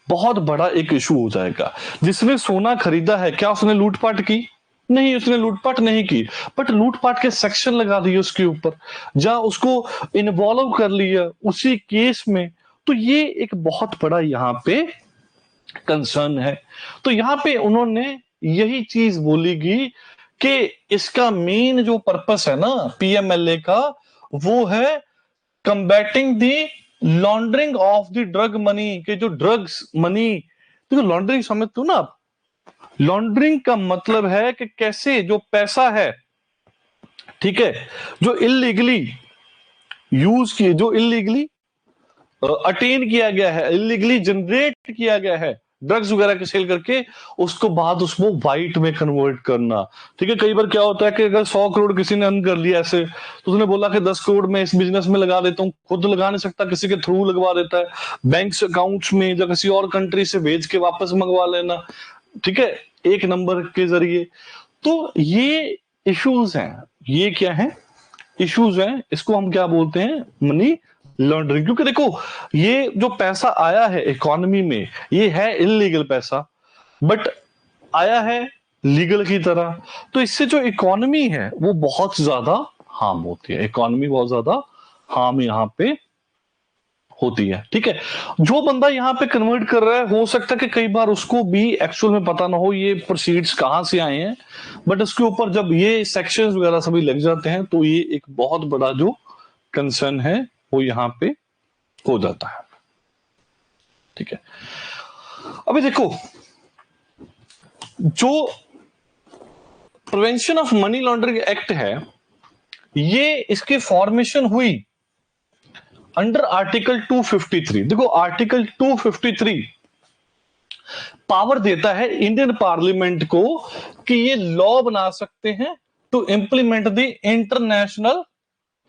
Speaker 1: बहुत बड़ा एक इशू हो जाएगा। जिसने सोना खरीदा है, क्या उसने लूटपाट की? नहीं, उसने लूटपाट नहीं की, बट लूटपाट के सेक्शन लगा दिए उसके ऊपर, जहां उसको इन्वॉल्व कर लिया उसी केस में। तो ये एक बहुत बड़ा यहाँ पे कंसर्न है। तो यहां पे उन्होंने यही चीज बोलीगी कि इसका मेन जो पर्पस है ना पीएमएलए का, वो है combating the laundering of the drug money, के जो ड्रग्स मनी, देखो लॉन्ड्रिंग समझते हो ना आप, लॉन्ड्रिंग का मतलब है कि कैसे जो पैसा है, ठीक है, जो इलीगली यूज किए, जो इलीगली अटेन किया गया है, इलीगली जनरेट किया गया है, ड्रग्स वगैरह के सेल करके उसको बाद उसको वाइट में कन्वर्ट करना, ठीक है। कई बार क्या होता है कि अगर 100 करोड़ किसी ने अर्न कर लिया ऐसे, तो उसने बोला कि 10 करोड़ में इस बिजनेस में लगा देता हूं, खुद लगा नहीं सकता, किसी के थ्रू लगवा देता है, बैंक अकाउंट्स में या किसी और कंट्री से भेज के वापस मंगवा लेना, ठीक है, एक नंबर के जरिए। तो ये इश्यूज हैं, ये क्या है, इश्यूज हैं, इसको हम क्या बोलते हैं, मनी लॉन्ड्रिंग। क्योंकि देखो ये जो पैसा आया है इकोनॉमी में, ये है इलीगल पैसा, बट आया है लीगल की तरह, तो इससे जो इकोनॉमी है वो बहुत ज्यादा हार्म होती है, इकोनॉमी बहुत ज्यादा हार्म यहाँ पे होती है, ठीक है। जो बंदा यहाँ पे कन्वर्ट कर रहा है, हो सकता है कि कई बार उसको भी एक्चुअल में पता ना हो ये प्रोसीड्स कहां से आए हैं, बट उसके ऊपर जब ये सेक्शंस वगैरह सभी लग जाते हैं तो ये एक बहुत बड़ा जो कंसर्न है वो यहाँ पे हो जाता है, ठीक है। अभी देखो जो prevention of money laundering act है, ये इसकी फॉर्मेशन हुई अंडर आर्टिकल 253। देखो आर्टिकल 253 पावर देता है इंडियन पार्लियामेंट को कि ये लॉ बना सकते हैं to implement the international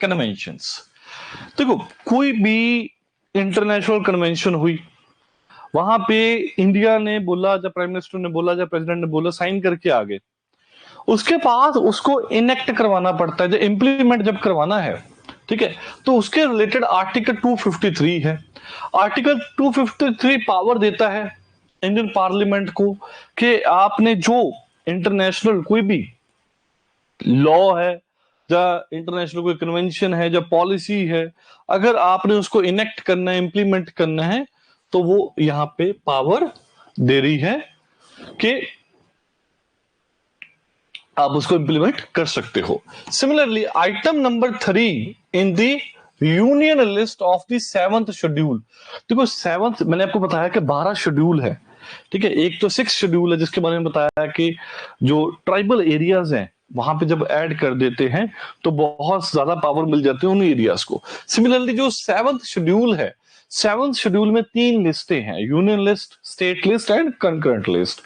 Speaker 1: conventions. देखो कोई भी इंटरनेशनल कन्वेंशन हुई, वहां पे इंडिया ने बोला, जब प्राइम मिनिस्टर ने बोला, जब प्रेसिडेंट ने बोला, साइन करके आ गए, उसके बाद उसको इनेक्ट करवाना पड़ता है, जब इंप्लीमेंट जब करवाना है, ठीक है, तो उसके रिलेटेड आर्टिकल 253 है। आर्टिकल 253 पावर देता है इंडियन पार्लियामेंट को कि आपने जो इंटरनेशनल कोई भी लॉ है या इंटरनेशनल कोई कन्वेंशन है या पॉलिसी है, अगर आपने उसको इनेक्ट करना है, इंप्लीमेंट करना है, तो वो यहां पे पावर दे रही है कि आप उसको इंप्लीमेंट कर सकते हो। Similarly item number 3 in the union list of the 7th schedule, देखो 7th मैंने आपको बताया कि 12 शेड्यूल है, ठीक है। एक तो 6 शेड्यूल है जिसके बारे में बताया कि जो ट्राइबल एरियाज हैं वहां पे जब ऐड कर देते हैं तो बहुत ज्यादा पावर मिल जाती है उन एरियाज को। सिमिलरली जो 7th शेड्यूल है, 7th शेड्यूल में 3 लिस्टें हैं, union list, state list and concurrent list.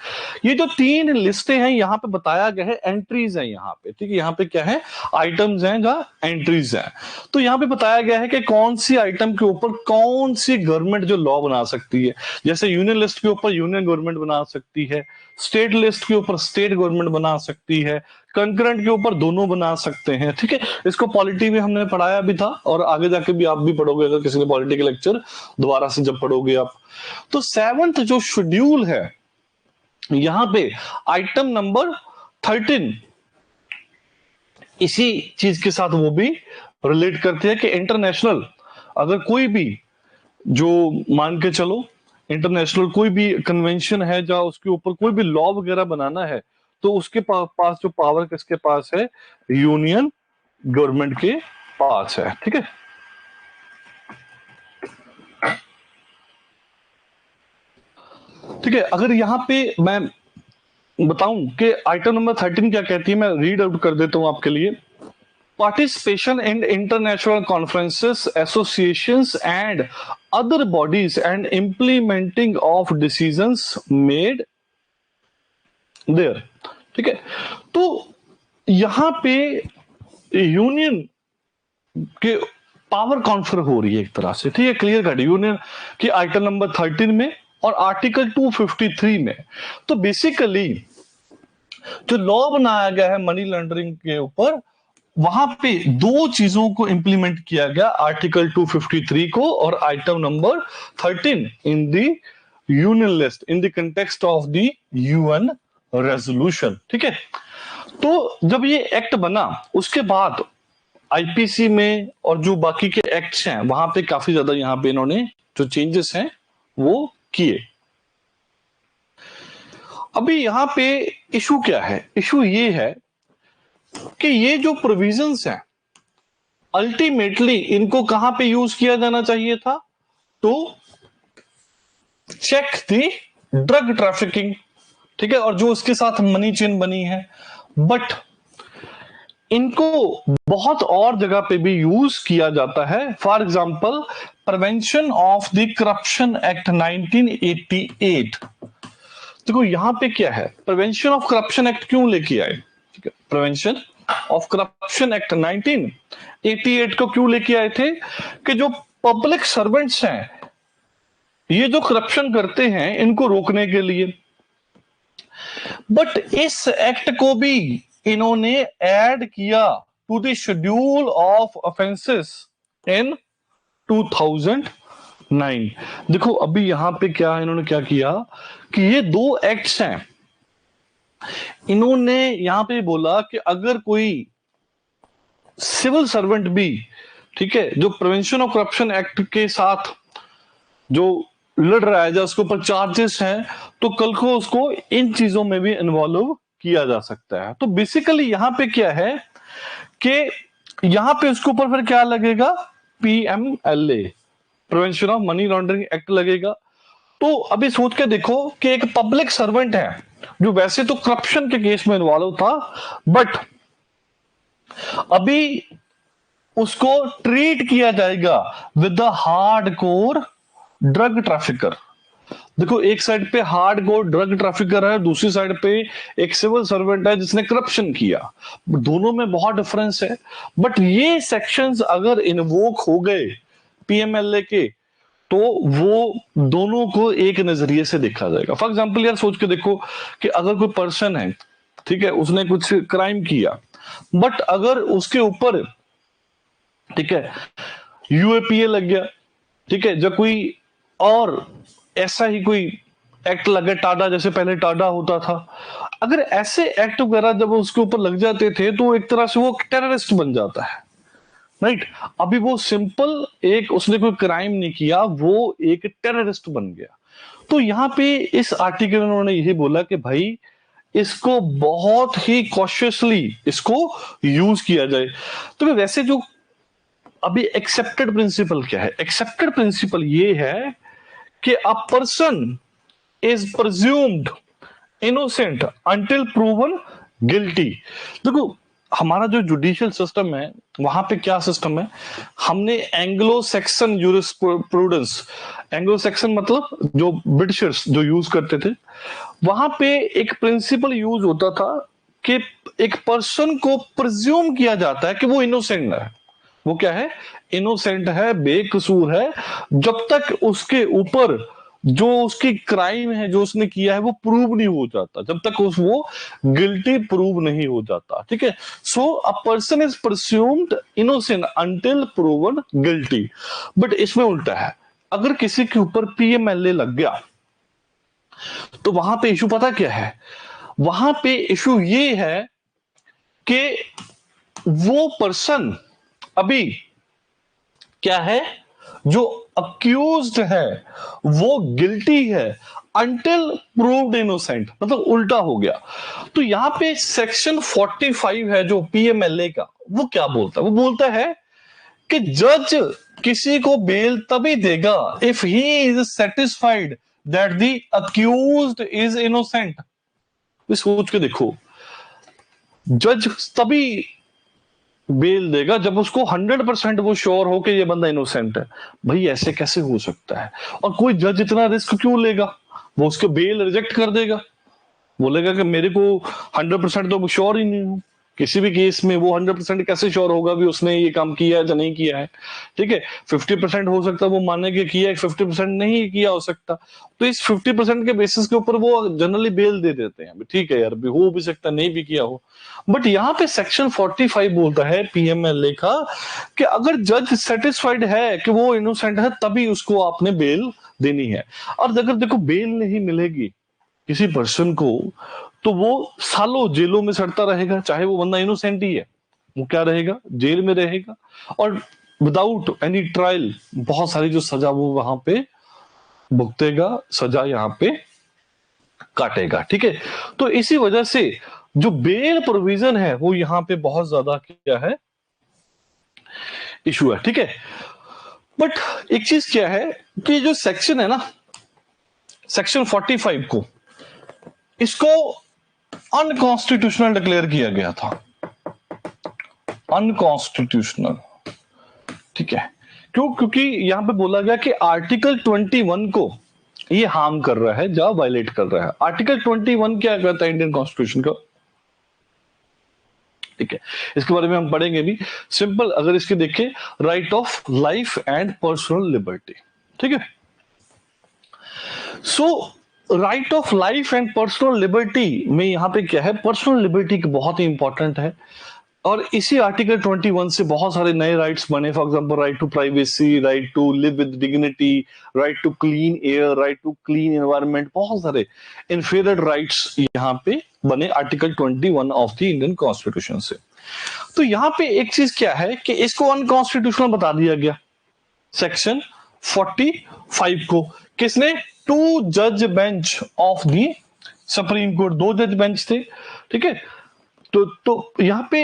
Speaker 1: ये जो 3 लिस्टें हैं यहाँ पे बताया गया है, एंट्रीज हैं यहाँ पे, ठीक है। यहाँ पे क्या है, आइटम्स हैं जहाँ एंट्रीज हैं। तो यहाँ पे बताया गया है कि कौन सी आइटम के ऊपर कौन सी गवर्नमेंट जो लॉ बना सकती है। जैसे यूनियन लिस्ट के ऊपर यूनियन गवर्नमेंट बना सकती है, स्टेट लिस्ट के ऊपर स्टेट गवर्नमेंट बना सकती है, कंकरेंट के ऊपर दोनों बना सकते हैं, ठीक है। इसको पॉलिटी में हमने पढ़ाया भी था और आगे जाके भी आप भी पढ़ोगे, अगर किसी ने पॉलिटी के लेक्चर दोबारा से जब पढ़ोगे आप। तो 7th जो शेड्यूल है यहां पे आइटम नंबर 13 इसी चीज के साथ वो भी रिलेट करते हैं कि इंटरनेशनल अगर कोई भी जो मान के चलो इंटरनेशनल कोई भी कन्वेंशन है जहां उसके ऊपर कोई भी लॉ वगैरह बनाना है तो उसके पास जो पावर किसके पास है, यूनियन गवर्नमेंट के पास है, ठीक है। ठीक है, अगर यहां पे मैं बताऊं कि आइटम नंबर 13 क्या कहती है, मैं रीड आउट कर देता हूं आपके लिए। Participation in international conferences, associations and other bodies and implementing of decisions made there, ठीक है। तो यहां पे यूनियन के पावर कॉन्फर हो रही है एक तरह से, ठीक है, क्लियर कट यूनियन की आइटम नंबर 13 में और आर्टिकल 253 में। तो बेसिकली जो लॉ बनाया गया है मनी लॉन्ड्रिंग के ऊपर, वहां पे दो चीजों को इंप्लीमेंट किया गया, आर्टिकल 253 को और item number 13 in the union list in the context of the UN resolution, ठीक है। तो जब ये एक्ट बना उसके बाद आईपीसी में और जो बाकी के एक्ट्स हैं वहां पे काफी ज्यादा यहां पे इन्होंने जो चेंजेस हैं वो किए। अभी यहां पे इशू क्या है, इशू ये है कि ये जो प्रोविजंस हैं अल्टीमेटली इनको कहां पे यूज किया जाना चाहिए था, तो चेक दी ड्रग ट्रैफिकिंग, ठीक है, और जो उसके साथ मनी चेन बनी है। बट इनको बहुत और जगह पे भी यूज किया जाता है। For example prevention of the corruption act 1988। देखो यहां पे क्या है, प्रिवेंशन ऑफ करप्शन एक्ट क्यों लेके आए, ठीक है, प्रिवेंशन ऑफ करप्शन एक्ट 1988 को क्यों लेके आए थे कि जो पब्लिक सर्वेंट्स हैं ये जो करप्शन करते हैं इनको रोकने के लिए। बट इस एक्ट को भी इन्होंने ऐड किया to the schedule of offences in 2009। देखो अभी यहां पे क्या इन्होंने क्या किया कि ये दो एक्ट्स हैं, इन्होंने यहां पे बोला कि अगर कोई सिविल सर्वेंट भी, ठीक है, जो प्रिवेंशन ऑफ करप्शन एक्ट के साथ जो लड़ रहा है, जो उसके ऊपर चार्जेस हैं, तो कल को उसको इन चीजों में भी इन्वॉल्व किया जा सकता है। तो बेसिकली यहां पे क्या है कि यहां पे उसके ऊपर फिर क्या लगेगा, PMLA, prevention of money laundering act लगेगा। तो अभी सोच के देखो कि एक पब्लिक सर्वेंट है जो वैसे तो करप्शन के केस में इन्वॉल्व था, बट अभी उसको ट्रीट किया जाएगा with the hardcore drug trafficker. देखो एक साइड पे हार्डकोर ड्रग ट्रैफिकर है, दूसरी साइड पे एक सिविल सर्वेंट है जिसने करप्शन किया, दोनों में बहुत डिफरेंस है। बट ये सेक्शंस अगर इन्वोक हो गए पीएमएलए के, तो वो दोनों को एक नजरिए से देखा जाएगा। फॉर एग्जाम्पल यार सोच के देखो कि अगर कोई पर्सन है, ठीक है, उसने कुछ क्राइम किया, बट अगर उसके ऊपर, ठीक है, यूएपीए लग गया, ठीक है, जब कोई और ऐसा ही कोई एक्ट लगे, टाडा जैसे पहले टाडा होता था, अगर ऐसे एक्ट वगैरह जब उसके ऊपर लग जाते थे तो एक तरह से वो टेररिस्ट बन जाता है, राइट। अभी वो सिंपल एक उसने कोई क्राइम नहीं किया, वो एक टेररिस्ट बन गया। तो यहाँ पे इस आर्टिकल में उन्होंने यही बोला कि भाई इसको बहुत ही कॉशियसली इसको यूज किया जाए। तो वैसे जो अभी एक्सेप्टेड प्रिंसिपल क्या है, एक्सेप्टेड प्रिंसिपल ये है कि अ person is presumed innocent until proven guilty. देखो हमारा जो जुडिशियल सिस्टम है वहां पे क्या सिस्टम है, हमने एंग्लो सेक्सन यूरिस्प्रूडेंस, एंग्लो सेक्सन मतलब जो ब्रिटिशर्स जो यूज करते थे, वहां पे एक प्रिंसिपल यूज होता था कि एक पर्सन को प्रिज्यूम किया जाता है कि वो इनोसेंट है, वो क्या है, इनोसेंट है, बेकसूर है, जब तक उसके ऊपर जो उसकी क्राइम है, जो उसने किया है, वो प्रूव नहीं हो जाता जब तक वो गिल्टी प्रूव नहीं हो जाता, ठीक है। So a person is presumed innocent until proven guilty. But इसमें उल्टा है, अगर किसी के ऊपर पीएमएलए लग गया तो वहां पे इशू पता क्या है, वहां पे इशू ये है कि वो पर्सन अभी क्या है, जो अक्यूज्ड है वो गिल्टी है अंटिल प्रूव्ड इनोसेंट, मतलब उल्टा हो गया। तो यहां पे सेक्शन 45 है जो पीएमएलए का, वो क्या बोलता है, वो बोलता है कि जज किसी को बेल तभी देगा if he is satisfied that the accused is innocent. सोच के देखो, जज तभी बेल देगा जब उसको 100% वो श्योर हो कि ये बंदा इनोसेंट है। भाई ऐसे कैसे हो सकता है, और कोई जज इतना रिस्क क्यों लेगा, वो उसको बेल रिजेक्ट कर देगा, बोलेगा कि मेरे को 100% तो श्योर ही नहीं हूं। किसी भी केस में वो 100% कैसे श्योर होगा भी उसने ये काम किया है या नहीं किया है, ठीक है। 50% हो सकता है वो माने कि किया है, 50% नहीं किया हो सकता, तो इस 50% के बेसिस के ऊपर वो जनरली बेल दे देते हैं, ठीक है यार हो भी सकता नहीं भी किया हो। बट यहाँ पे सेक्शन 45 बोलता है पीएमएलए का कि अगर जज सेटिस्फाइड है कि वो इनोसेंट है तभी उसको आपने बेल देनी है। और अगर देखो बेल नहीं मिलेगी किसी पर्सन को तो वो सालों जेलों में सड़ता रहेगा, चाहे वो बंदा इनोसेंट ही है, वो क्या रहेगा, जेल में रहेगा, और विदाउट एनी ट्रायल बहुत सारी जो सजा वो वहां पे भुगतेगा, सजा यहाँ पे काटेगा, ठीक है। तो इसी वजह से जो बेल प्रोविजन है वो यहाँ पे बहुत ज्यादा क्या है, इशू है, ठीक है। बट एक चीज क्या है कि जो सेक्शन है ना, सेक्शन 45 को, इसको अनकॉन्स्टिट्यूशनल डिक्लेयर किया गया था, अनकॉन्स्टिट्यूशनल, ठीक है। क्यों, क्योंकि यहां पे बोला गया कि आर्टिकल 21 को ये हार्म कर रहा है, या वायलेट कर रहा है। आर्टिकल 21 क्या कहता है इंडियन कॉन्स्टिट्यूशन का, ठीक है, इसके बारे में हम पढ़ेंगे भी। सिंपल अगर इसके देखें, right of life and personal liberty, ठीक है। So right of life and personal liberty में यहां पे क्या है, पर्सनल लिबर्टी बहुत ही इंपॉर्टेंट है, और इसी आर्टिकल 21 से बहुत सारे नए राइट्स बने। For example right to privacy, right to live with dignity, right to clean air, right to clean environment, बहुत सारे इन्फेरियर राइट्स यहाँ पे बने article 21 of the Indian constitution से। तो यहाँ पे एक चीज क्या है कि इसको अनकॉन्स्टिट्यूशनल बता दिया गया सेक्शन 45 को। किसने, टू जज bench of the supreme court, दो जज बेंच थे, ठीक है। तो यहाँ पे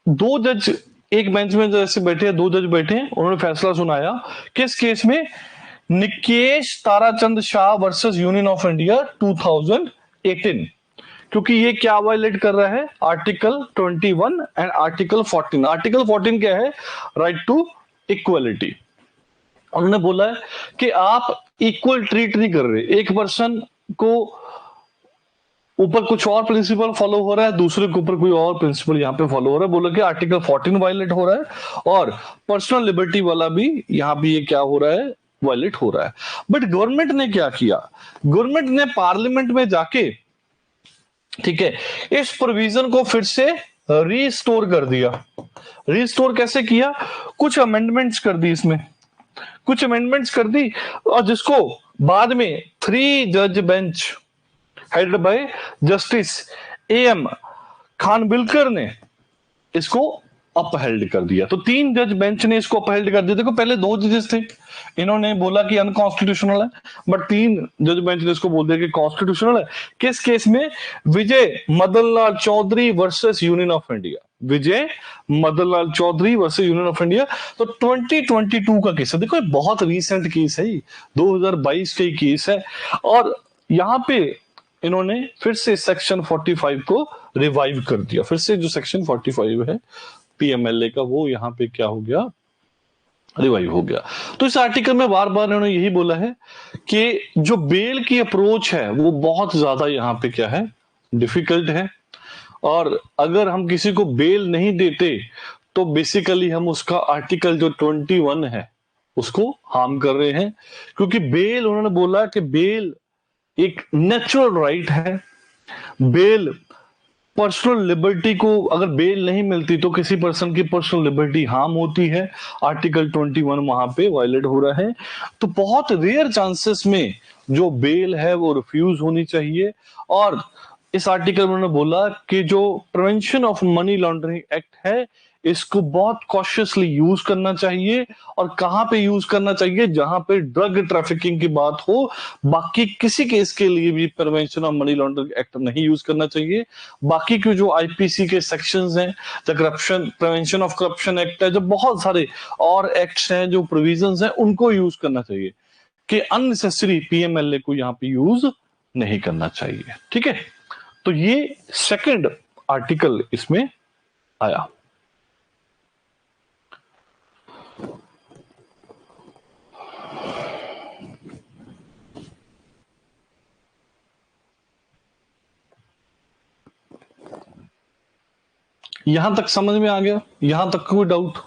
Speaker 1: दो जज एक बेंच में जैसे बैठे हैं, दो जज बैठे हैं, उन्होंने फैसला सुनाया किस केस में, Nikesh Tarachand Shah versus union of India 2018। क्योंकि ये क्या वायलेट कर रहा है, आर्टिकल 21 एंड आर्टिकल 14। आर्टिकल 14 क्या है, राइट टू इक्वलिटी। उन्होंने बोला है कि आप इक्वल ट्रीट नहीं कर रहे, एक पर्सन को ऊपर कुछ और प्रिंसिपल फॉलो हो रहा है, दूसरे के ऊपर कोई और प्रिंसिपल यहाँ पे फॉलो हो रहा है। बोला कि आर्टिकल 14 वायलेट हो रहा है, और पर्सनल लिबर्टी वाला भी यहाँ भी ये क्या हो रहा है, वायलेट हो रहा है। बट गवर्नमेंट ने क्या किया, गवर्नमेंट ने पार्लियामेंट में जाके, ठीक है, इस प्रोविजन को फिर से रीस्टोर कर दिया। रीस्टोर कैसे किया, कुछ अमेंडमेंट्स कर दी, इसमें कुछ अमेंडमेंट्स कर दी, और जिसको बाद में 3 जज bench headed by justice AM Khanwilkar ने इसको अपहेल्ड कर दिया। तो 3 जज बेंच ने इसको अपहेल्ड कर दिया। देखो पहले 2 जजेस थे, इन्होंने बोला कि अनकॉन्स्टिट्यूशनल है, बट 3 जज बेंच ने इसको बोल दिया कि कॉन्स्टिट्यूशनल है। किस केस में, Vijay Madan Lal Chaudhary versus union of India, Vijay Madan Lal Chaudhary versus union of India. तो 2022 का केस है, देखो बहुत रिसेंट केस है, 2022 का केस है, और यहां पे इन्होंने फिर से सेक्शन 45 को रिवाइव कर दिया। फिर से जो सेक्शन 45 है पीएमएलए का, वो यहाँ पे क्या हो गया, रिवाइव हो गया। तो इस आर्टिकल में बार बार इन्होंने यही बोला है कि जो बेल की अप्रोच है वो बहुत ज्यादा यहाँ पे क्या है, डिफिकल्ट है, और अगर हम किसी को बेल नहीं देते तो बेसिकली हम उसका आर्टिकल जो 21 है उसको हार्म कर रहे हैं, क्योंकि बेल, उन्होंने बोला कि बेल एक नेचुरल राइट है। बेल पर्सनल लिबर्टी को, अगर बेल नहीं मिलती तो किसी पर्सन की पर्सनल लिबर्टी हार्म होती है। आर्टिकल 21 वहां पे वायलेट हो रहा है। तो बहुत रेयर चांसेस में जो बेल है वो रिफ्यूज होनी चाहिए। और इस आर्टिकल में उन्होंने बोला कि जो prevention of money laundering act है, इसको बहुत कॉशियसली यूज करना चाहिए। और कहां पे यूज करना चाहिए? जहां पे ड्रग ट्रैफिकिंग की बात हो। बाकी किसी केस के लिए भी prevention of money laundering act नहीं यूज करना चाहिए। बाकी के जो आईपीसी के सेक्शंस हैं, the corruption prevention of corruption act है, जो बहुत सारे और एक्ट्स हैं, जो प्रोविजंस हैं, उनको यूज करना चाहिए। कि अननेसेसरी पीएमएलए को यहां पे यूज नहीं करना चाहिए। ठीक है, तो ये सेकंड आर्टिकल इसमें आया। यहां तक समझ में आ गया? यहां तक कोई डाउट?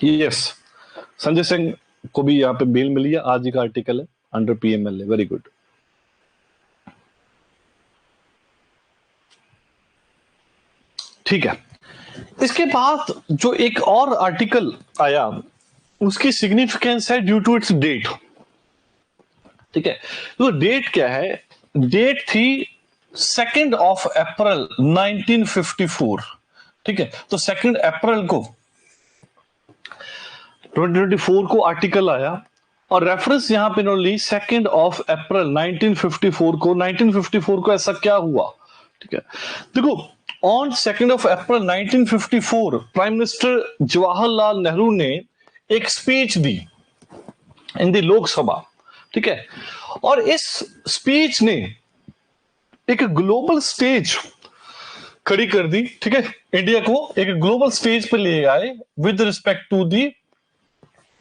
Speaker 1: यस, संजय सिंह को भी यहाँ पे बेल मिली है। आज ही का आर्टिकल है, अंडर पीएमएलए। Very good. ठीक है, इसके बाद जो एक और आर्टिकल आया, उसकी सिग्निफिकेंस है ड्यू टू इट्स डेट। ठीक है, तो डेट क्या है? डेट थी 2 अप्रैल 1954। ठीक है, तो 2 अप्रैल को 2024 को आर्टिकल आया। और रेफरेंस यहां पे ली 2 अप्रैल 1954 को। 1954 को ऐसा क्या हुआ? ठीक है, देखो, on 2 April 1954 prime minister Jawaharlal Nehru ने एक speech the in the Lok Sabha. ठीक है, और इस स्पीच ने एक ग्लोबल स्टेज खड़ी कर दी। ठीक है, इंडिया को एक ग्लोबल स्टेज पे ले आए with respect to the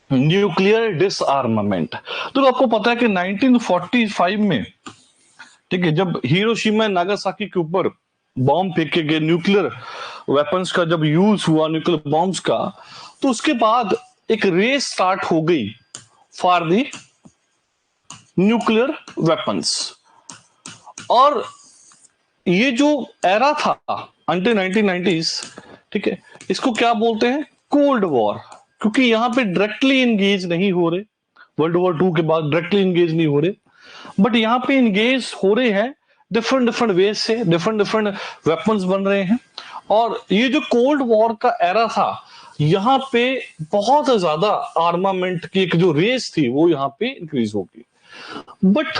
Speaker 1: nuclear disarmament. तो आपको पता है कि 1945 में, ठीक है, जब हिरोशिमा नागासाकी के ऊपर बॉम्ब फेंके गए, न्यूक्लियर वेपन्स का जब यूज हुआ, न्यूक्लियर बॉम्ब्स का, तो उसके बाद एक रेस स्टार्ट हो गई फॉर दी न्यूक्लियर वेपन्स। और ये जो एरा था अंटिल 1990s, ठीक है, इसको क्या बोलते हैं? Cold war. क्योंकि यहां पे डायरेक्टली इंगेज नहीं हो रहे, वर्ल्ड वॉर 2 के बाद डायरेक्टली इंगेज नहीं हो रहे, बट यहां पे इंगेज हो रहे हैं डिफरेंट डिफरेंट वेज से, डिफरेंट डिफरेंट वेपन्स बन रहे हैं। और ये जो कोल्ड वॉर का एरा था, यहां पे बहुत ज्यादा आर्मामेंट की एक जो रेस थी वो यहां पे इंक्रीज होगी। But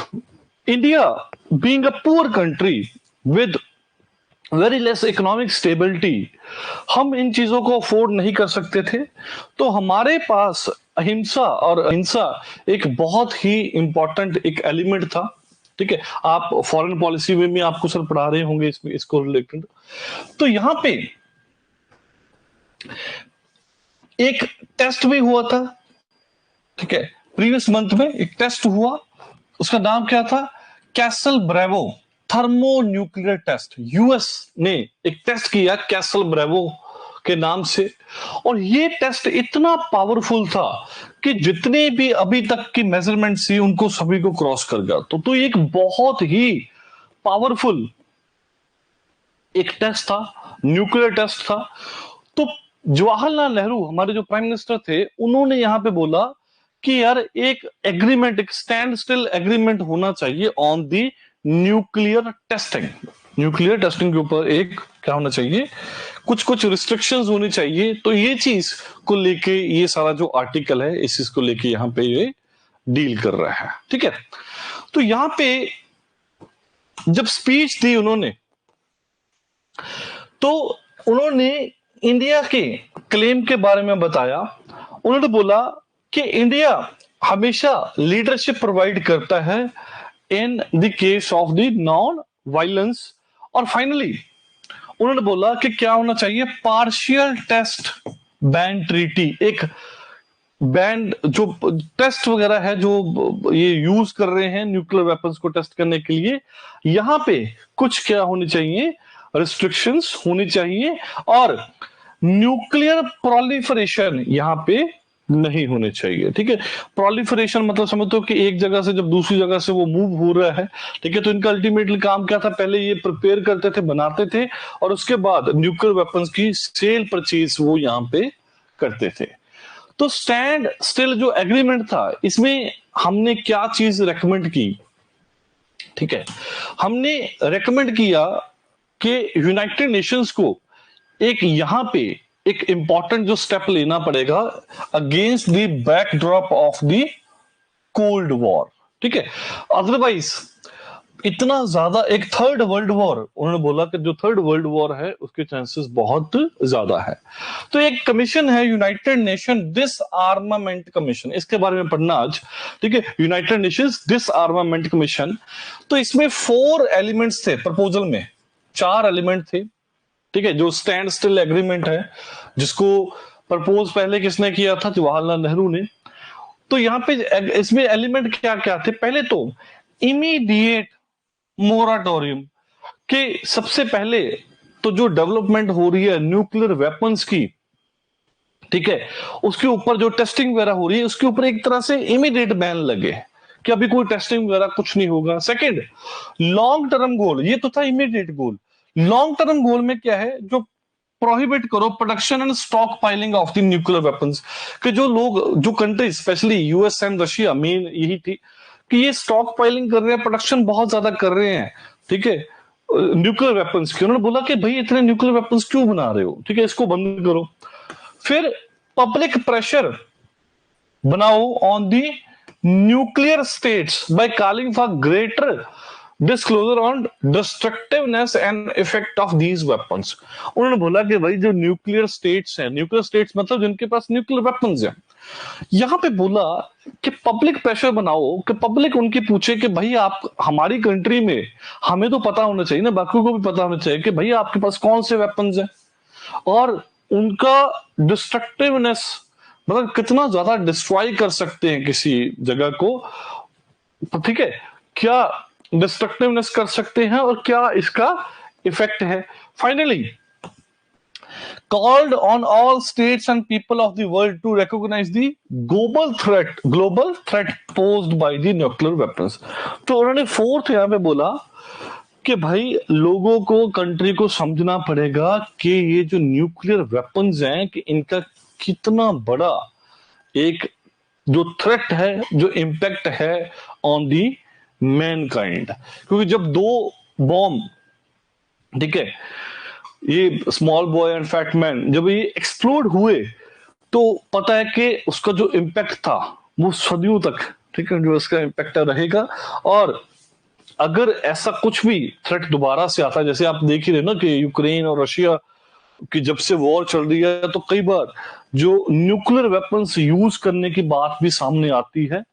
Speaker 1: India being a poor country with very less economic stability, हम इन चीजों को अफोर्ड नहीं कर सकते थे। तो हमारे पास अहिंसा, और अहिंसा एक बहुत ही इंपॉर्टेंट एक एलिमेंट था। ठीक है, आप फॉरेन पॉलिसी में भी आपको सर पढ़ा रहे होंगे इसमें, इसको रिलेटेड। तो यहां पे एक टेस्ट भी हुआ था। ठीक है, प्रीवियस मंथ में एक टेस्ट हुआ, उसका नाम क्या था? Castle Bravo thermo nuclear test. US ने एक टेस्ट किया कैसल ब्रेवो के नाम से। और ये टेस्ट इतना पावरफुल था कि जितने भी अभी तक की मेजरमेंट थी उनको सभी को क्रॉस कर गया। तो एक बहुत ही पावरफुल एक टेस्ट था, न्यूक्लियर टेस्ट था। तो जवाहरलाल नेहरू, हमारे जो प्राइम मिनिस्टर थे, उन्होंने यहां पे बोला कि यार एक एग्रीमेंट, एक स्टैंड स्टिल एग्रीमेंट होना चाहिए on the nuclear testing. Nuclear testing के ऊपर एक क्या होना चाहिए? कुछ कुछ रिस्ट्रिक्शंस होनी चाहिए। तो ये चीज को लेके ये सारा जो आर्टिकल है, इस चीज को लेके यहां पे ये डील कर रहा है। ठीक है, तो यहां पे जब स्पीच दी उन्होंने, तो उन्होंने इंडिया के क्लेम के बारे में बताया। उन्होंने बोला कि इंडिया हमेशा लीडरशिप प्रोवाइड करता है in the case of the non violence. और फाइनली उन्होंने बोला कि क्या होना चाहिए, पार्शियल टेस्ट बैन ट्रीटी, एक बैंड जो टेस्ट वगैरह है जो ये यूज कर रहे हैं न्यूक्लियर वेपन्स को टेस्ट करने के लिए, यहां पे कुछ क्या होनी चाहिए, रिस्ट्रिक्शंस होनी चाहिए, और न्यूक्लियर प्रोलिफरेशन यहां पे नहीं होने चाहिए। ठीक है, प्रोलिफरेशन मतलब समझते हो कि एक जगह से जब दूसरी जगह से वो मूव हो रहा है। ठीक है, तो इनका अल्टीमेटली काम क्या था, पहले ये प्रिपेयर करते थे, बनाते थे, और उसके बाद न्यूक्लियर वेपन्स की सेल परचेज वो यहां पे करते थे। तो स्टैंड स्टिल जो एग्रीमेंट था, इसमें हमने क्या चीज रेकमेंड की, ठीक है, हमने रेकमेंड किया कि यूनाइटेड नेशंस को एक यहां पे एक इंपॉर्टेंट जो स्टेप लेना पड़ेगा against the backdrop of the cold war. ठीक है, अदरवाइज इतना ज्यादा एक थर्ड वर्ल्ड वॉर, उन्होंने बोला कि जो थर्ड वर्ल्ड वॉर है उसके चांसेस बहुत ज्यादा है। तो एक कमीशन है यूनाइटेड नेशन डिसआर्मामेंट कमीशन, इसके बारे में पढ़ना आज। ठीक है, यूनाइटेड नेशंस डिसआर्मामेंट कमीशन। तो इसमें 4 एलिमेंट्स थे प्रपोजल में, 4 एलिमेंट थे। ठीक है, जो स्टैंड स्टिल एग्रीमेंट है, जिसको प्रपोज पहले किसने किया था, जवाहरलाल नेहरू ने। तो यहां पे इसमें एलिमेंट क्या क्या थे, पहले तो इमीडिएट मोराटोरियम, कि सबसे पहले तो जो डेवलपमेंट हो रही है न्यूक्लियर वेपन्स की, ठीक है, उसके ऊपर जो टेस्टिंग वगैरह हो रही है उसके ऊपर एक तरह से इमीडिएट बैन लगे कि अभी कोई टेस्टिंग वगैरह कुछ नहीं होगा। सेकंड, लॉन्ग टर्म गोल, ये तो था इमीडिएट गोल। लॉन्ग टर्म गोल में क्या है, जो प्रोहिबिट करो production and stock piling of the nuclear weapons, कि जो लोग, जो countries specially US and Russia, main यही थी कि ये स्टॉक पाइलिंग कर रहे हैं, प्रोडक्शन बहुत ज्यादा कर रहे हैं। ठीक है, न्यूक्लियर वेपन्स की, उन्होंने बोला कि भाई इतने न्यूक्लियर वेपन्स क्यों बना रहे हो, ठीक है, इसको बंद करो। फिर पब्लिक प्रेशर बनाओ on the nuclear states by calling for greater disclosure on डिस्ट्रक्टिवनेस and effect of these weapons. उन्होंने बोला कि भाई जो न्यूक्लियर स्टेट्स हैं, न्यूक्लियर स्टेट्स मतलब जिनके पास न्यूक्लियर वेपन्स हैं, यहां पे बोला कि पब्लिक प्रेशर बनाओ, कि पब्लिक उनकी पूछे कि भाई आप हमारी कंट्री में, हमें तो पता होना चाहिए ना, बाकी को भी पता होना चाहिए कि भाई आपके पास कौन से वेपन्स हैं और उनका डिस्ट्रक्टिवनेस, मतलब कितना ज्यादा डिस्ट्रॉय कर सकते हैं किसी जगह को। ठीक है, क्या डिस्ट्रक्टिवनेस कर सकते हैं और क्या इसका इफेक्ट है। Finally called on all states and people of the world to recognize the global threat posed by the nuclear weapons। तो उन्होंने फोर्थ यहां पे बोला कि भाई लोगों को, कंट्री को समझना पड़ेगा कि ये जो न्यूक्लियर वेपन्स हैं कि इनका कितना बड़ा एक जो थ्रेट है, जो इम्पैक्ट है ऑन दी मैनकाइंड। क्योंकि जब 2 बॉम्ब, ठीक है, ये small boy and fat man, जब ये एक्सप्लोड हुए तो पता है कि उसका जो इम्पैक्ट था वो सदियों तक, ठीक है, जो इसका इम्पैक्ट रहेगा। और अगर ऐसा कुछ भी थ्रेट दोबारा से आता है, जैसे आप देख ही रहे ना कि यूक्रेन और रशिया की जब से वॉर चल रही है, तो कई बार जो न्यूक्लियर वेपन्स यूज करने की बात भी सामने आती है।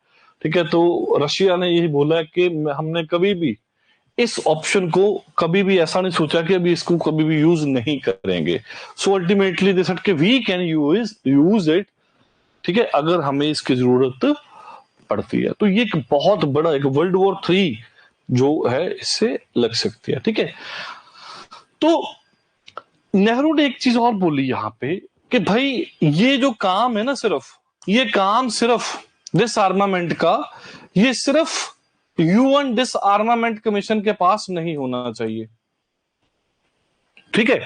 Speaker 1: ठीक है, तो रशिया ने यही बोला कि हमने कभी भी इस ऑप्शन को कभी भी ऐसा नहीं सोचा कि अभी इसको कभी भी यूज नहीं करेंगे। सो अल्टीमेटली दे सेड कि वी कैन यूज इट, ठीक है, अगर हमें इसकी जरूरत पड़ती है। तो ये एक बहुत बड़ा एक वर्ल्ड वॉर 3 जो है इससे लग सकती है। ठीक है, तो नेहरू ने एक चीज और बोली यहां पे कि भाई ये जो काम है ना, ये काम सिर्फ डिसआर्मामेंट का, ये सिर्फ यूएन डिसआर्मामेंट कमीशन के पास नहीं होना चाहिए। ठीक है,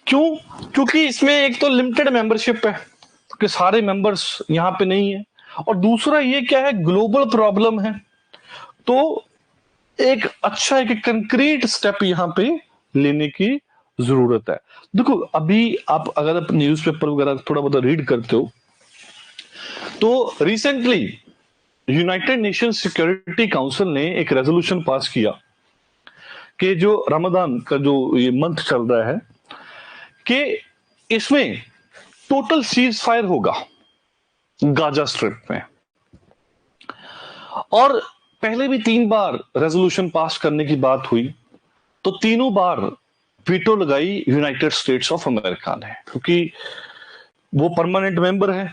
Speaker 1: क्यों? क्योंकि इसमें एक तो लिमिटेड मेंबरशिप है कि सारे मेंबर्स यहां पे नहीं है, और दूसरा ये क्या है, ग्लोबल प्रॉब्लम है। तो एक अच्छा एक कंक्रीट स्टेप यहां पे लेने की जरूरत है। देखो अभी आप अगर न्यूज़पेपर वगैरह थोड़ा बहुत रीड करते हो तो recently United nation security council ने एक रेजोल्यूशन पास किया कि जो रमजान का जो ये मंथ चल रहा है कि इसमें टोटल सीज फायर होगा। गाजा स्ट्रिप में। और पहले भी 3 बार रेजोल्यूशन पास करने की बात हुई, तो तीनों बार वीटो लगाई यूनाइटेड स्टेट्स ऑफ अमेरिका ने, क्योंकि वो परमानेंट मेंबर है,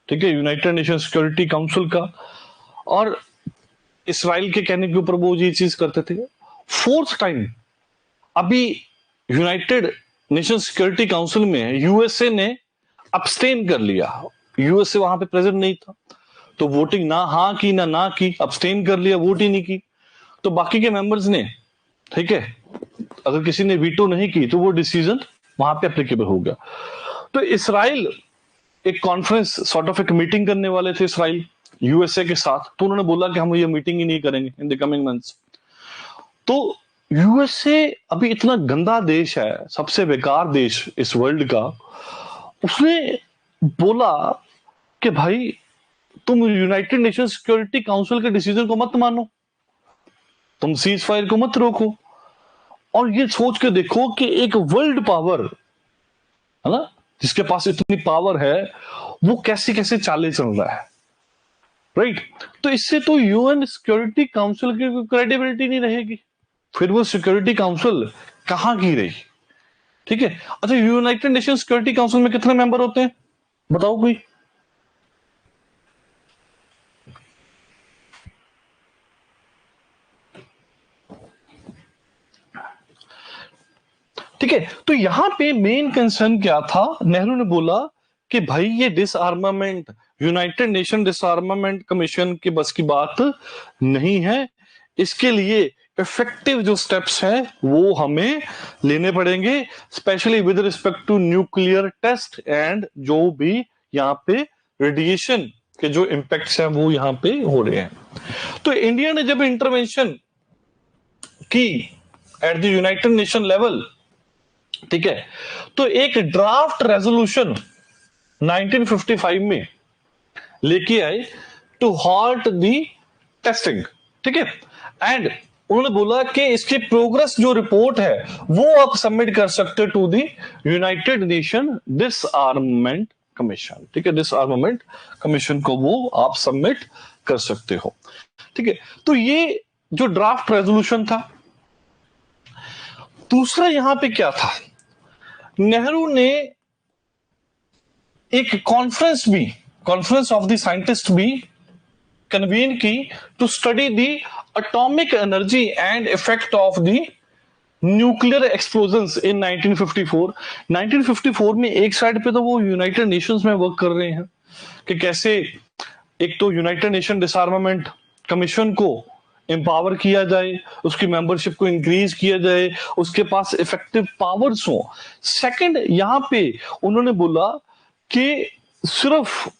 Speaker 1: ठीक है, यूनाइटेड नेशन सिक्योरिटी काउंसिल का, और इसराइल के कहने के ऊपर वो ये चीज करते थे। 4th टाइम अभी यूनाइटेड नेशन सिक्योरिटी काउंसिल में यूएसए ने अब्सटेन कर लिया, यूएसए वहां पे प्रेजेंट नहीं था, तो वोटिंग ना हाँ की ना की, अब्सटेन कर लिया, वोट ही नहीं की। तो बाकी के मेंबर्स ने, ठीक है, अगर किसी ने वीटो नहीं की तो वो डिसीजन वहां पे एप्लीकेबल हो गया। तो इसराइल एक कॉन्फ्रेंस, सॉर्ट ऑफ एक मीटिंग करने वाले थे इसराइल यूएसए के साथ, तो उन्होंने बोला कि हम ये मीटिंग ही नहीं करेंगे इन द कमिंग मंथ्स। तो यूएसए अभी इतना गंदा देश है, सबसे बेकार देश इस वर्ल्ड का, उसने बोला कि भाई तुम यूनाइटेड नेशन सिक्योरिटी काउंसिल के डिसीजन को मत मानो, तुम सीज फायर को मत रोको, और ये सोच के देखो कि एक वर्ल्ड पावर है ना, जिसके पास इतनी पावर है, वो कैसे कैसे चाले चल रहा है, राइट। तो इससे तो यूएन सिक्योरिटी काउंसिल की क्रेडिबिलिटी नहीं रहेगी, फिर वो सिक्योरिटी काउंसिल कहां की रही, ठीक है। अच्छा, यूनाइटेड नेशन सिक्योरिटी काउंसिल में कितने मेंबर होते हैं बताओ कोई? ठीक है, तो यहां पे मेन कंसर्न क्या था, नेहरू ने बोला कि भाई ये डिसआर्मामेंट, यूनाइटेड नेशन डिसआर्मामेंट कमीशन के बस की बात नहीं है, इसके लिए इफेक्टिव जो स्टेप्स हैं वो हमें लेने पड़ेंगे, specially with respect to nuclear test and जो भी यहाँ पे रेडिएशन के जो इंपैक्ट्स हैं वो यहाँ पे हो रहे हैं। तो इंडिया ने जब इंटरवेंशन की at the United nation level, ठीक है, तो एक ड्राफ्ट रेजोल्यूशन 1955 में लेके आए टू हॉल्ट दी टेस्टिंग, ठीक है, एंड उन्होंने बोला कि इसकी प्रोग्रेस जो रिपोर्ट है वो आप सबमिट कर सकते to the United Nation disarmament commission, ठीक है, डिसआर्ममेंट कमीशन को वो आप सबमिट कर सकते हो, ठीक है। तो ये जो ड्राफ्ट रेजोल्यूशन था। दूसरा यहां पे क्या था, नेहरू ने एक कॉन्फ्रेंस ऑफ द साइंटिस्ट भी कन्वीन की to study the atomic energy and effect of the nuclear explosions in 1954। 1954 में एक साइड पे तो वो यूनाइटेड नेशंस में वर्क कर रहे हैं कि कैसे एक तो यूनाइटेड नेशन डिसआर्मामेंट कमीशन को एम्पावर किया जाए, उसकी मेंबरशिप को इंक्रीज किया जाए, उसके पास इफेक्टिव पावर्स हो। सेकंड, यहां पे उन्होंने बोला कि सिर्फ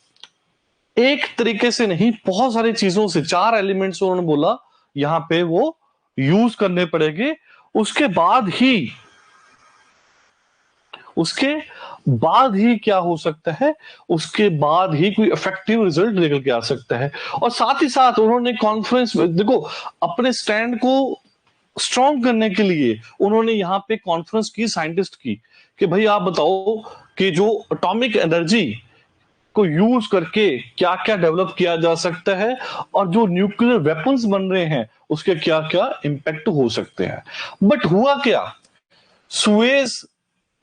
Speaker 1: एक तरीके से नहीं, बहुत सारी चीजों से, 4 एलिमेंट्स उन्होंने बोला यहां पे वो यूज करने पड़ेंगे, उसके बाद ही क्या हो सकता है, उसके बाद ही कोई इफेक्टिव रिजल्ट निकल के आ सकता है। और साथ ही साथ उन्होंने कॉन्फ्रेंस में देखो अपने स्टैंड को स्ट्रॉन्ग करने के लिए उन्होंने यहां पे कॉन्फ्रेंस की साइंटिस्ट की कि भाई आप बताओ कि जो एटॉमिक एनर्जी को यूज करके क्या क्या डेवलप किया जा सकता है और जो न्यूक्लियर वेपन्स बन रहे हैं उसके क्या क्या इंपैक्ट हो सकते हैं। बट हुआ क्या, सुएज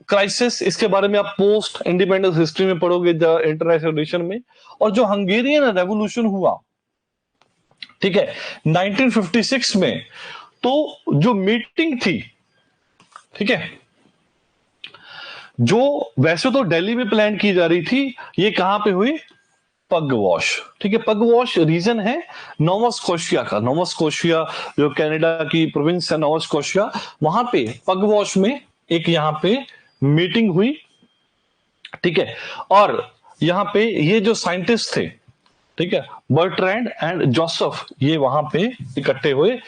Speaker 1: क्राइसिस, इसके बारे में आप पोस्ट इंडिपेंडेंस हिस्ट्री में पढ़ोगे इंटरनेशनल रिलेशन में। और जो हंगेरियन रेवोल्यूशन हुआ, ठीक है, 1956 में, तो जो मीटिंग थी, ठीक है, जो वैसे तो दिल्ली में प्लान की जा रही थी, ये कहां पे हुई, पगवॉश, ठीक है। पगवॉश रीजन है नोवा स्कोशिया का, नोवा स्कोशिया जो कनाडा की प्रोविंस है, नोवा स्कोशिया, वहां पे पगवॉश में एक यहां पे मीटिंग हुई, ठीक है। और यहां पे ये जो साइंटिस्ट थे, ठीक है, बर्ट्रैंड एंड जोसेफ, ये वहां पे इकट्ठे हुए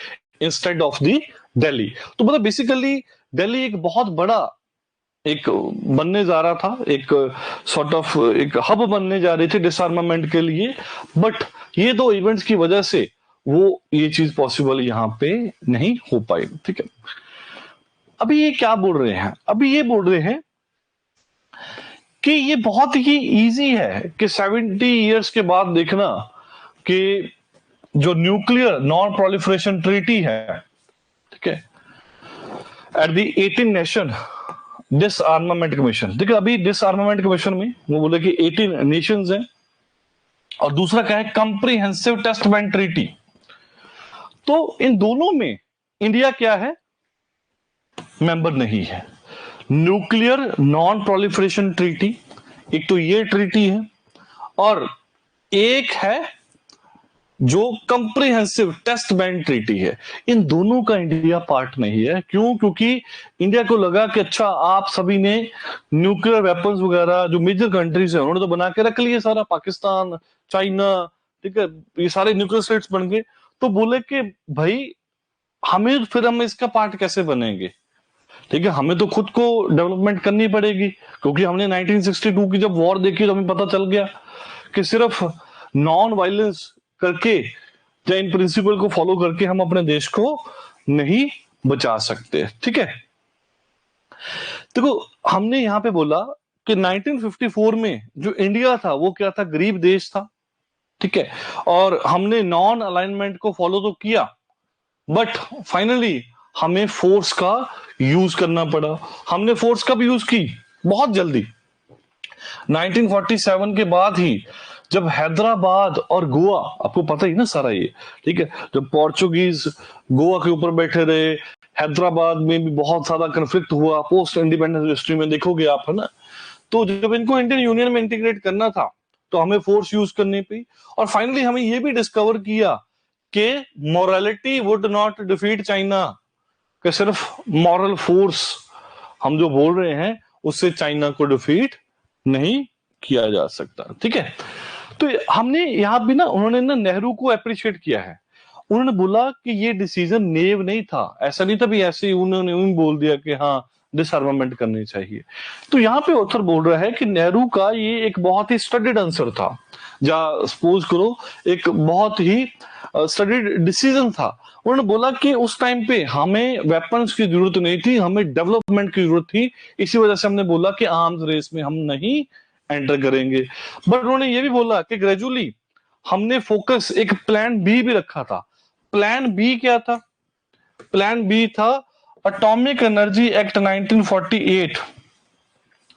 Speaker 1: इंस्टेड ऑफ दी दिल्ली। तो मतलब बेसिकली दिल्ली एक बहुत बड़ा एक बनने जा रहा था, एक सॉर्ट ऑफ एक हब बनने जा रही थी डिसआर्मामेंट के लिए, बट ये दो इवेंट्स की वजह से वो ये चीज पॉसिबल यहां पे नहीं हो पाई, ठीक है। अभी ये क्या बोल रहे हैं, अभी ये बोल रहे हैं कि ये बहुत ही इजी है कि 70 इयर्स के बाद देखना कि जो न्यूक्लियर नॉन प्रोलिफरेशन ट्रीटी है, ठीक है, एट द 18 नेशन डिसआर्मामेंट कमीशन, देखिए अभी डिसआर्मामेंट कमीशन में वो बोले कि 18 नेशंस हैं, और दूसरा क्या है, कंप्रीहेंसिव टेस्ट बैंड ट्रीटी। तो इन दोनों में इंडिया क्या है, मेंबर नहीं है। न्यूक्लियर नॉन प्रोलिफरेशन ट्रीटी, एक तो ये ट्रीटी है, और एक है जो कंप्रीहेंसिव टेस्ट बैंड ट्रीटी है। इन दोनों का इंडिया पार्ट नहीं है। क्यों? क्योंकि इंडिया को लगा कि अच्छा आप सभी ने न्यूक्लियर वेपन्स वगैरह जो मेजर कंट्रीज है उन्होंने तो बना के रख लिए, सारा पाकिस्तान, चाइना, ठीक है, ये सारे न्यूक्लियर स्टेट्स बन गए। तो बोले कि भाई हमें, फिर हम इसका पार्ट कैसे बनेंगे, ठीक है, हमें तो खुद को डेवलपमेंट करनी पड़ेगी। क्योंकि हमने 1962 की जब वॉर देखी तो हमें पता चल गया कि सिर्फ नॉन वायलेंस करके या इन प्रिंसिपल को फॉलो करके हम अपने देश को नहीं बचा सकते, ठीक है। देखो हमने यहां पे बोला कि 1954 में जो इंडिया था वो क्या था, गरीब देश था, ठीक है, और हमने नॉन अलाइनमेंट को फॉलो तो किया, बट फाइनली हमें फोर्स का यूज करना पड़ा। हमने फोर्स कब यूज की, बहुत जल्दी 1947 के बाद ही, जब हैदराबाद और गोवा, आपको पता ही ना सारा ये, ठीक है, जब पोर्चुगीज गोवा के ऊपर बैठे रहे, हैदराबाद में भी बहुत सारा कंफ्लिक्ट हुआ पोस्ट इंडिपेंडेंस हिस्ट्री में, देखोगे आप, है ना। तो जब इनको इंडियन यूनियन में इंटीग्रेट करना था तो हमें फोर्स यूज करनी पड़ी, और फाइनली हमें ये भी डिस्कवर किया कि morality would not defeat China, कि सिर्फ मॉरल फोर्स हम जो बोल रहे हैं उससे चाइना को डिफीट नहीं किया जा सकता, ठीक है। तो हमने यहां भी ना, उन्होंने ना नेहरू को अप्रिशिएट किया है। उन्होंने बोला कि ये डिसीजन नेव नहीं था, ऐसा नहीं था भी ऐसे ही उन्होंने बोल दिया कि हाँ डिसआर्मामेंट करनी चाहिए। तो यहाँ पे ऑथर बोल रहा है कि नेहरू का ये एक बहुत ही स्टडीड आंसर था, या सपोज करो एक बहुत ही स्टडीड डिसीजन था। उन्होंने बोला कि उस टाइम पे हमें वेपन्स की जरूरत नहीं थी, हमें डेवलपमेंट की जरूरत थी, इसी वजह से हमने बोला कि आर्म्स रेस में हम नहीं एंटर करेंगे। बट उन्होंने ये भी बोला कि ग्रेजुअली हमने फोकस, एक प्लान बी भी रखा था। प्लान बी क्या था? प्लान बी था एटॉमिक एनर्जी एक्ट 1948,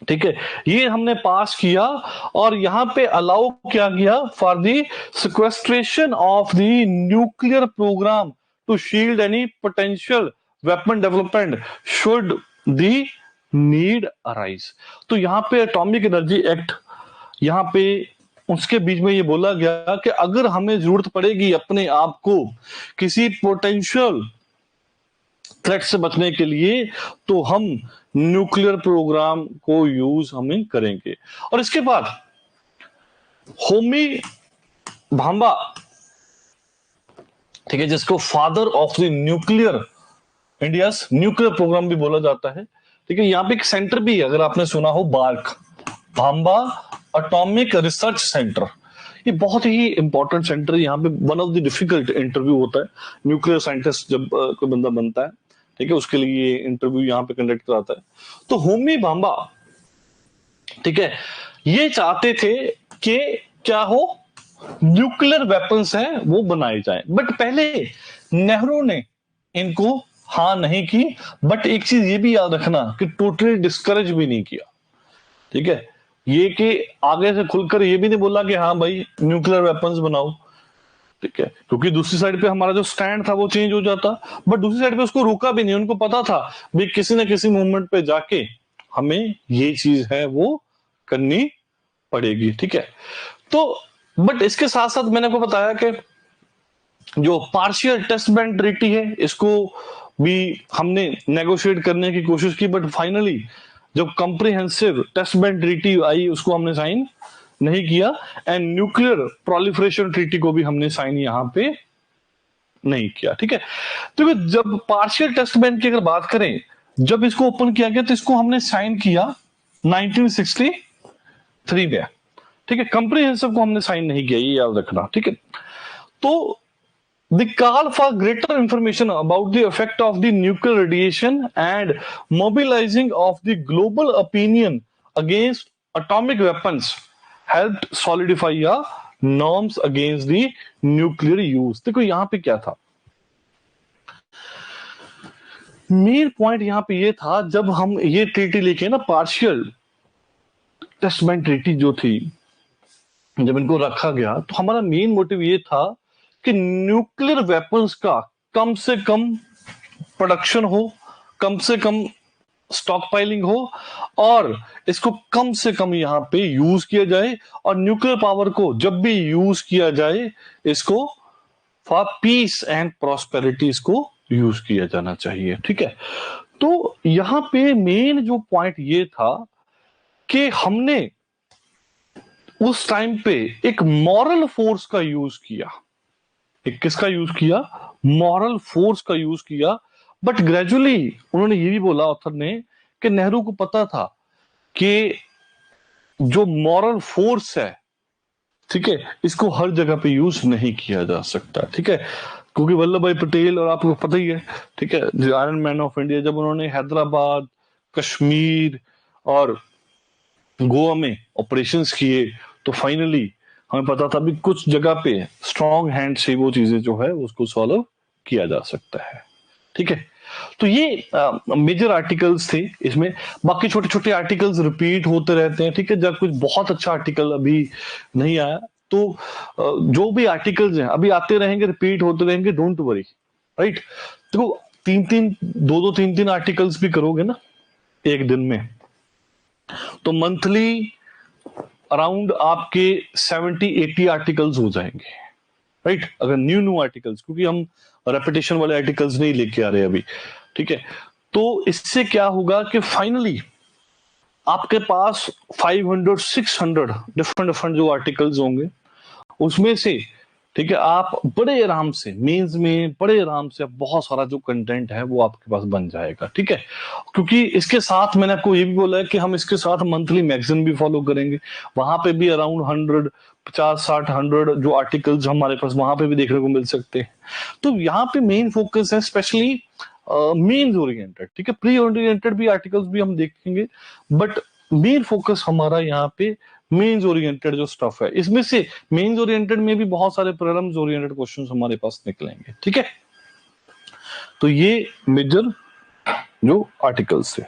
Speaker 1: ठीक है, ये हमने पास किया, और यहां पे अलाउ किया गया for the sequestration of the nuclear programme to shield any potential weapon development should the need arise. तो यहां पे एटॉमिक एनर्जी एक्ट, यहां पे उसके बीच में ये बोला गया कि अगर हमें जरूरत पड़ेगी अपने आप को किसी पोटेंशियल थ्रेट से बचने के लिए, तो हम न्यूक्लियर प्रोग्राम को यूज हमें करेंगे। और इसके बाद होमी भाभा, ठीक है, जिसको father of the nuclear, India nuclear programme भी बोला जाता है, ठीक है। यहाँ पे एक सेंटर भी है, अगर आपने सुना हो, BARC, Bhabha atomic research centre. ये बहुत ही इंपॉर्टेंट सेंटर है। यहाँ पे one of the difficult interview होता है न्यूक्लियर साइंटिस्ट, जब कोई बंदा बनता है, ठीक है, उसके लिए इंटरव्यू यहाँ पे कंडक्ट कराता है। तो होमी भाभा, ठीक है, ये चाहते थे कि क्या हो, न्यूक्लियर वेपन्स हैं वो बनाए जाएं, बट पहले नेहरू ने इनको हाँ नहीं की। बट एक चीज ये भी याद रखना कि टोटली डिस्करेज भी नहीं किया, ठीक है, ये कि आगे से खुलकर ये भी नहीं बोला कि हाँ भाई न्यूक्लियर वेपन्स बनाओ, ठीक है, क्योंकि दूसरी साइड पे हमारा जो स्टैंड था वो चेंज हो जाता। बट दूसरी साइड पे उसको रोका भी नहीं, उनको पता था भी किसी न किसी मूवमेंट पे जाके हमें ये चीज है वो करनी पड़ेगी, ठीक है। तो बट इसके साथ साथ मैंने आपको बताया कि जो पार्शियल टेस्ट बैंड ट्रीटी है इसको भी हमने नेगोशिएट करने की कोशिश की, बट फाइनली जब कंप्रीहेंसिव टेस्ट बैंड ट्रीटी आई उसको हमने साइन नहीं किया, एंड न्यूक्लियर प्रोलिफरेशन ट्रीटी को भी हमने साइन यहां पे नहीं किया, ठीक है। तो जब पार्शियल टेस्ट बैंड की अगर बात करें, जब इसको ओपन किया गया तो इसको हमने साइन किया 1963 में, ठीक है। कंप्रीहेंसिव को हमने साइन नहीं किया, ये याद रखना, ठीक है। तो the call for greater information about the effect of the nuclear radiation and mobilizing of the global opinion against atomic weapons helped solidify a norms against the nuclear use। देखो यहां पे क्या था, मेन पॉइंट यहां पे ये था, जब हम ये ट्रीटी लेके ना, पार्शियल टेस्टमेंट ट्रीटी जो थी, जब इनको रखा गया, तो हमारा मेन मोटिव ये था कि न्यूक्लियर वेपन्स का कम से कम प्रोडक्शन हो, कम से कम स्टॉक पाइलिंग हो, और इसको कम से कम यहां पे यूज किया जाए, और न्यूक्लियर पावर को जब भी यूज किया जाए, इसको फॉर पीस एंड प्रॉस्पेरिटी इसको यूज किया जाना चाहिए। ठीक है, तो यहां पे मेन जो पॉइंट ये था कि हमने उस टाइम पे एक मॉरल फोर्स का यूज किया। एक किसका यूज किया? मॉरल फोर्स का यूज किया। बट ग्रेजुअली उन्होंने ये भी बोला, ऑथर ने, कि नेहरू को पता था कि जो मॉरल फोर्स है, ठीक है, इसको हर जगह पे यूज नहीं किया जा सकता। ठीक है, क्योंकि वल्लभ भाई पटेल, और आपको पता ही है, ठीक है, जो आयरन मैन ऑफ इंडिया, जब उन्होंने हैदराबाद, कश्मीर और गोवा में ऑपरेशंस किए, तो फाइनली हमें पता था भी कुछ जगह पे स्ट्रॉन्ग हैंड से वो चीजें जो है उसको सॉल्व किया जा सकता है। ठीक है, तो ये मेजर आर्टिकल्स थे इसमें। बाकी छोटे छोटे आर्टिकल्स रिपीट होते रहते हैं। ठीक है, जब कुछ बहुत अच्छा आर्टिकल अभी नहीं आया, तो जो भी आर्टिकल्स हैं अभी आते रहेंगे, रिपीट होते रहेंगे, डोंट वरी, राइट। देखो, तीन तीन, दो दो, तीन तीन आर्टिकल्स भी करोगे ना एक दिन में, तो मंथली अराउंड आपके 70-80 आर्टिकल्स हो जाएंगे, राइट। अगर न्यू न्यू आर्टिकल्स, क्योंकि हम रेपिटेशन वाले आर्टिकल्स नहीं लेके आ रहे अभी। ठीक है, तो इससे क्या होगा कि फाइनली आपके पास 500-600 डिफरेंट डिफरेंट जो आर्टिकल्स होंगे, उसमें से, ठीक है, आप बड़े आराम से मेंस में बड़े आराम से बहुत सारा जो कंटेंट है वो आपके पास बन जाएगा। ठीक है, क्योंकि इसके साथ मैंने आपको ये भी बोला है कि हम इसके साथ मंथली मैगजीन भी फॉलो करेंगे। वहां पे भी अराउंड 50-60-100 जो आर्टिकल्स हमारे पास वहां पे भी देखने को मिल सकते हैं। तो यहाँ पे मेन फोकस है स्पेशली मेन्स ओरिएंटेड। ठीक है, प्री ओरिएंटेड भी आर्टिकल्स भी हम देखेंगे, बट मेन फोकस हमारा यहाँ पे मेंस ओरिएंटेड जो स्टफ है, इसमें से मेंस ओरिएंटेड में भी बहुत सारे प्रीलिम्स ओरिएंटेड क्वेश्चंस हमारे पास निकलेंगे। ठीक है, तो ये मेजर जो आर्टिकल्स थे।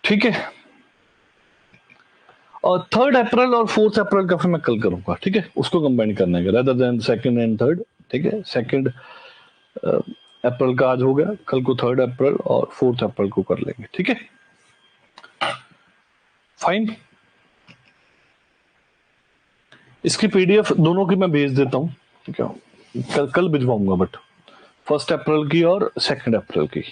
Speaker 1: ठीक है, और 3 अप्रैल और 4 अप्रैल का फिर मैं कल करूंगा। ठीक है, उसको कंबाइन करने का, रेदर देन 2 एंड 3। ठीक है, 2 अप्रैल का आज हो गया, कल को 3 अप्रैल और 4 अप्रैल को कर लेंगे। ठीक है, फाइन। इसकी पीडीएफ दोनों की मैं भेज देता हूँ। ठीक है, कल भिजवाऊंगा, बट 1 अप्रैल की और 2 अप्रैल की।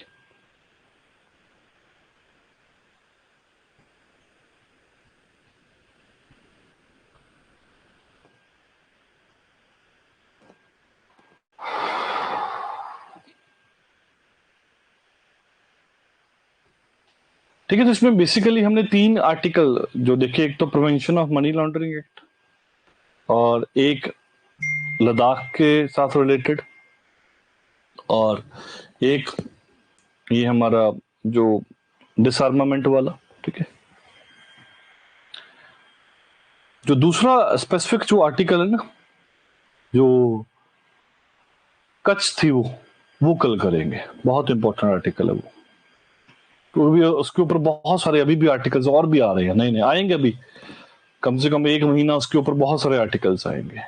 Speaker 1: ठीक है, तो इसमें बेसिकली हमने 3 आर्टिकल जो देखे, एक तो prevention of money laundering act, और एक लद्दाख के साथ रिलेटेड, और एक ये हमारा जो डिसआर्मामेंट वाला। ठीक है, जो दूसरा स्पेसिफिक जो आर्टिकल है ना, जो कच्छ थी, वो कल करेंगे। बहुत इंपॉर्टेंट आर्टिकल है वो, क्योंकि उसके ऊपर बहुत सारे अभी भी आर्टिकल्स और भी आ रहे हैं, नए नए आएंगे अभी, कम से कम 1 महीना उसके ऊपर बहुत सारे आर्टिकल्स आएंगे।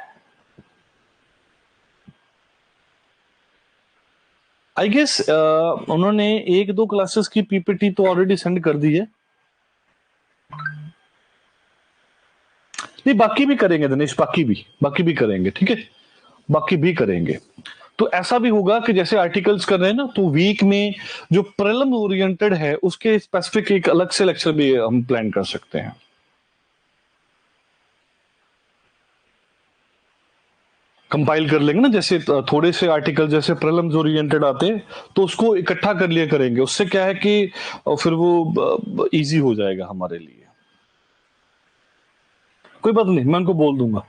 Speaker 1: आई गेस उन्होंने 1-2 क्लासेस की पीपीटी तो ऑलरेडी सेंड कर दी है। नहीं, बाकी भी करेंगे दिनेश, बाकी भी करेंगे। ठीक है, बाकी भी करेंगे। तो ऐसा भी होगा कि जैसे आर्टिकल्स कर रहे हैं ना, तो वीक में जो प्रीलिम ओरिएंटेड है उसके स्पेसिफिक एक अलग से लेक्चर भी हम प्लान कर सकते हैं। कंपाइल कर लेंगे ना, जैसे थोड़े से आर्टिकल जैसे प्रीलिम्स ओरिएंटेड आते हैं, तो उसको इकट्ठा कर लिया करेंगे। उससे क्या है कि फिर वो इजी हो जाएगा हमारे लिए। कोई बात नहीं, मैं उनको बोल दूंगा।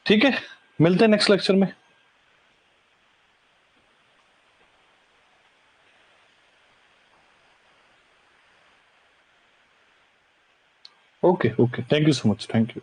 Speaker 1: ठीक है, मिलते हैं नेक्स्ट लेक्चर में। Okay okay, thank you so much, thank you.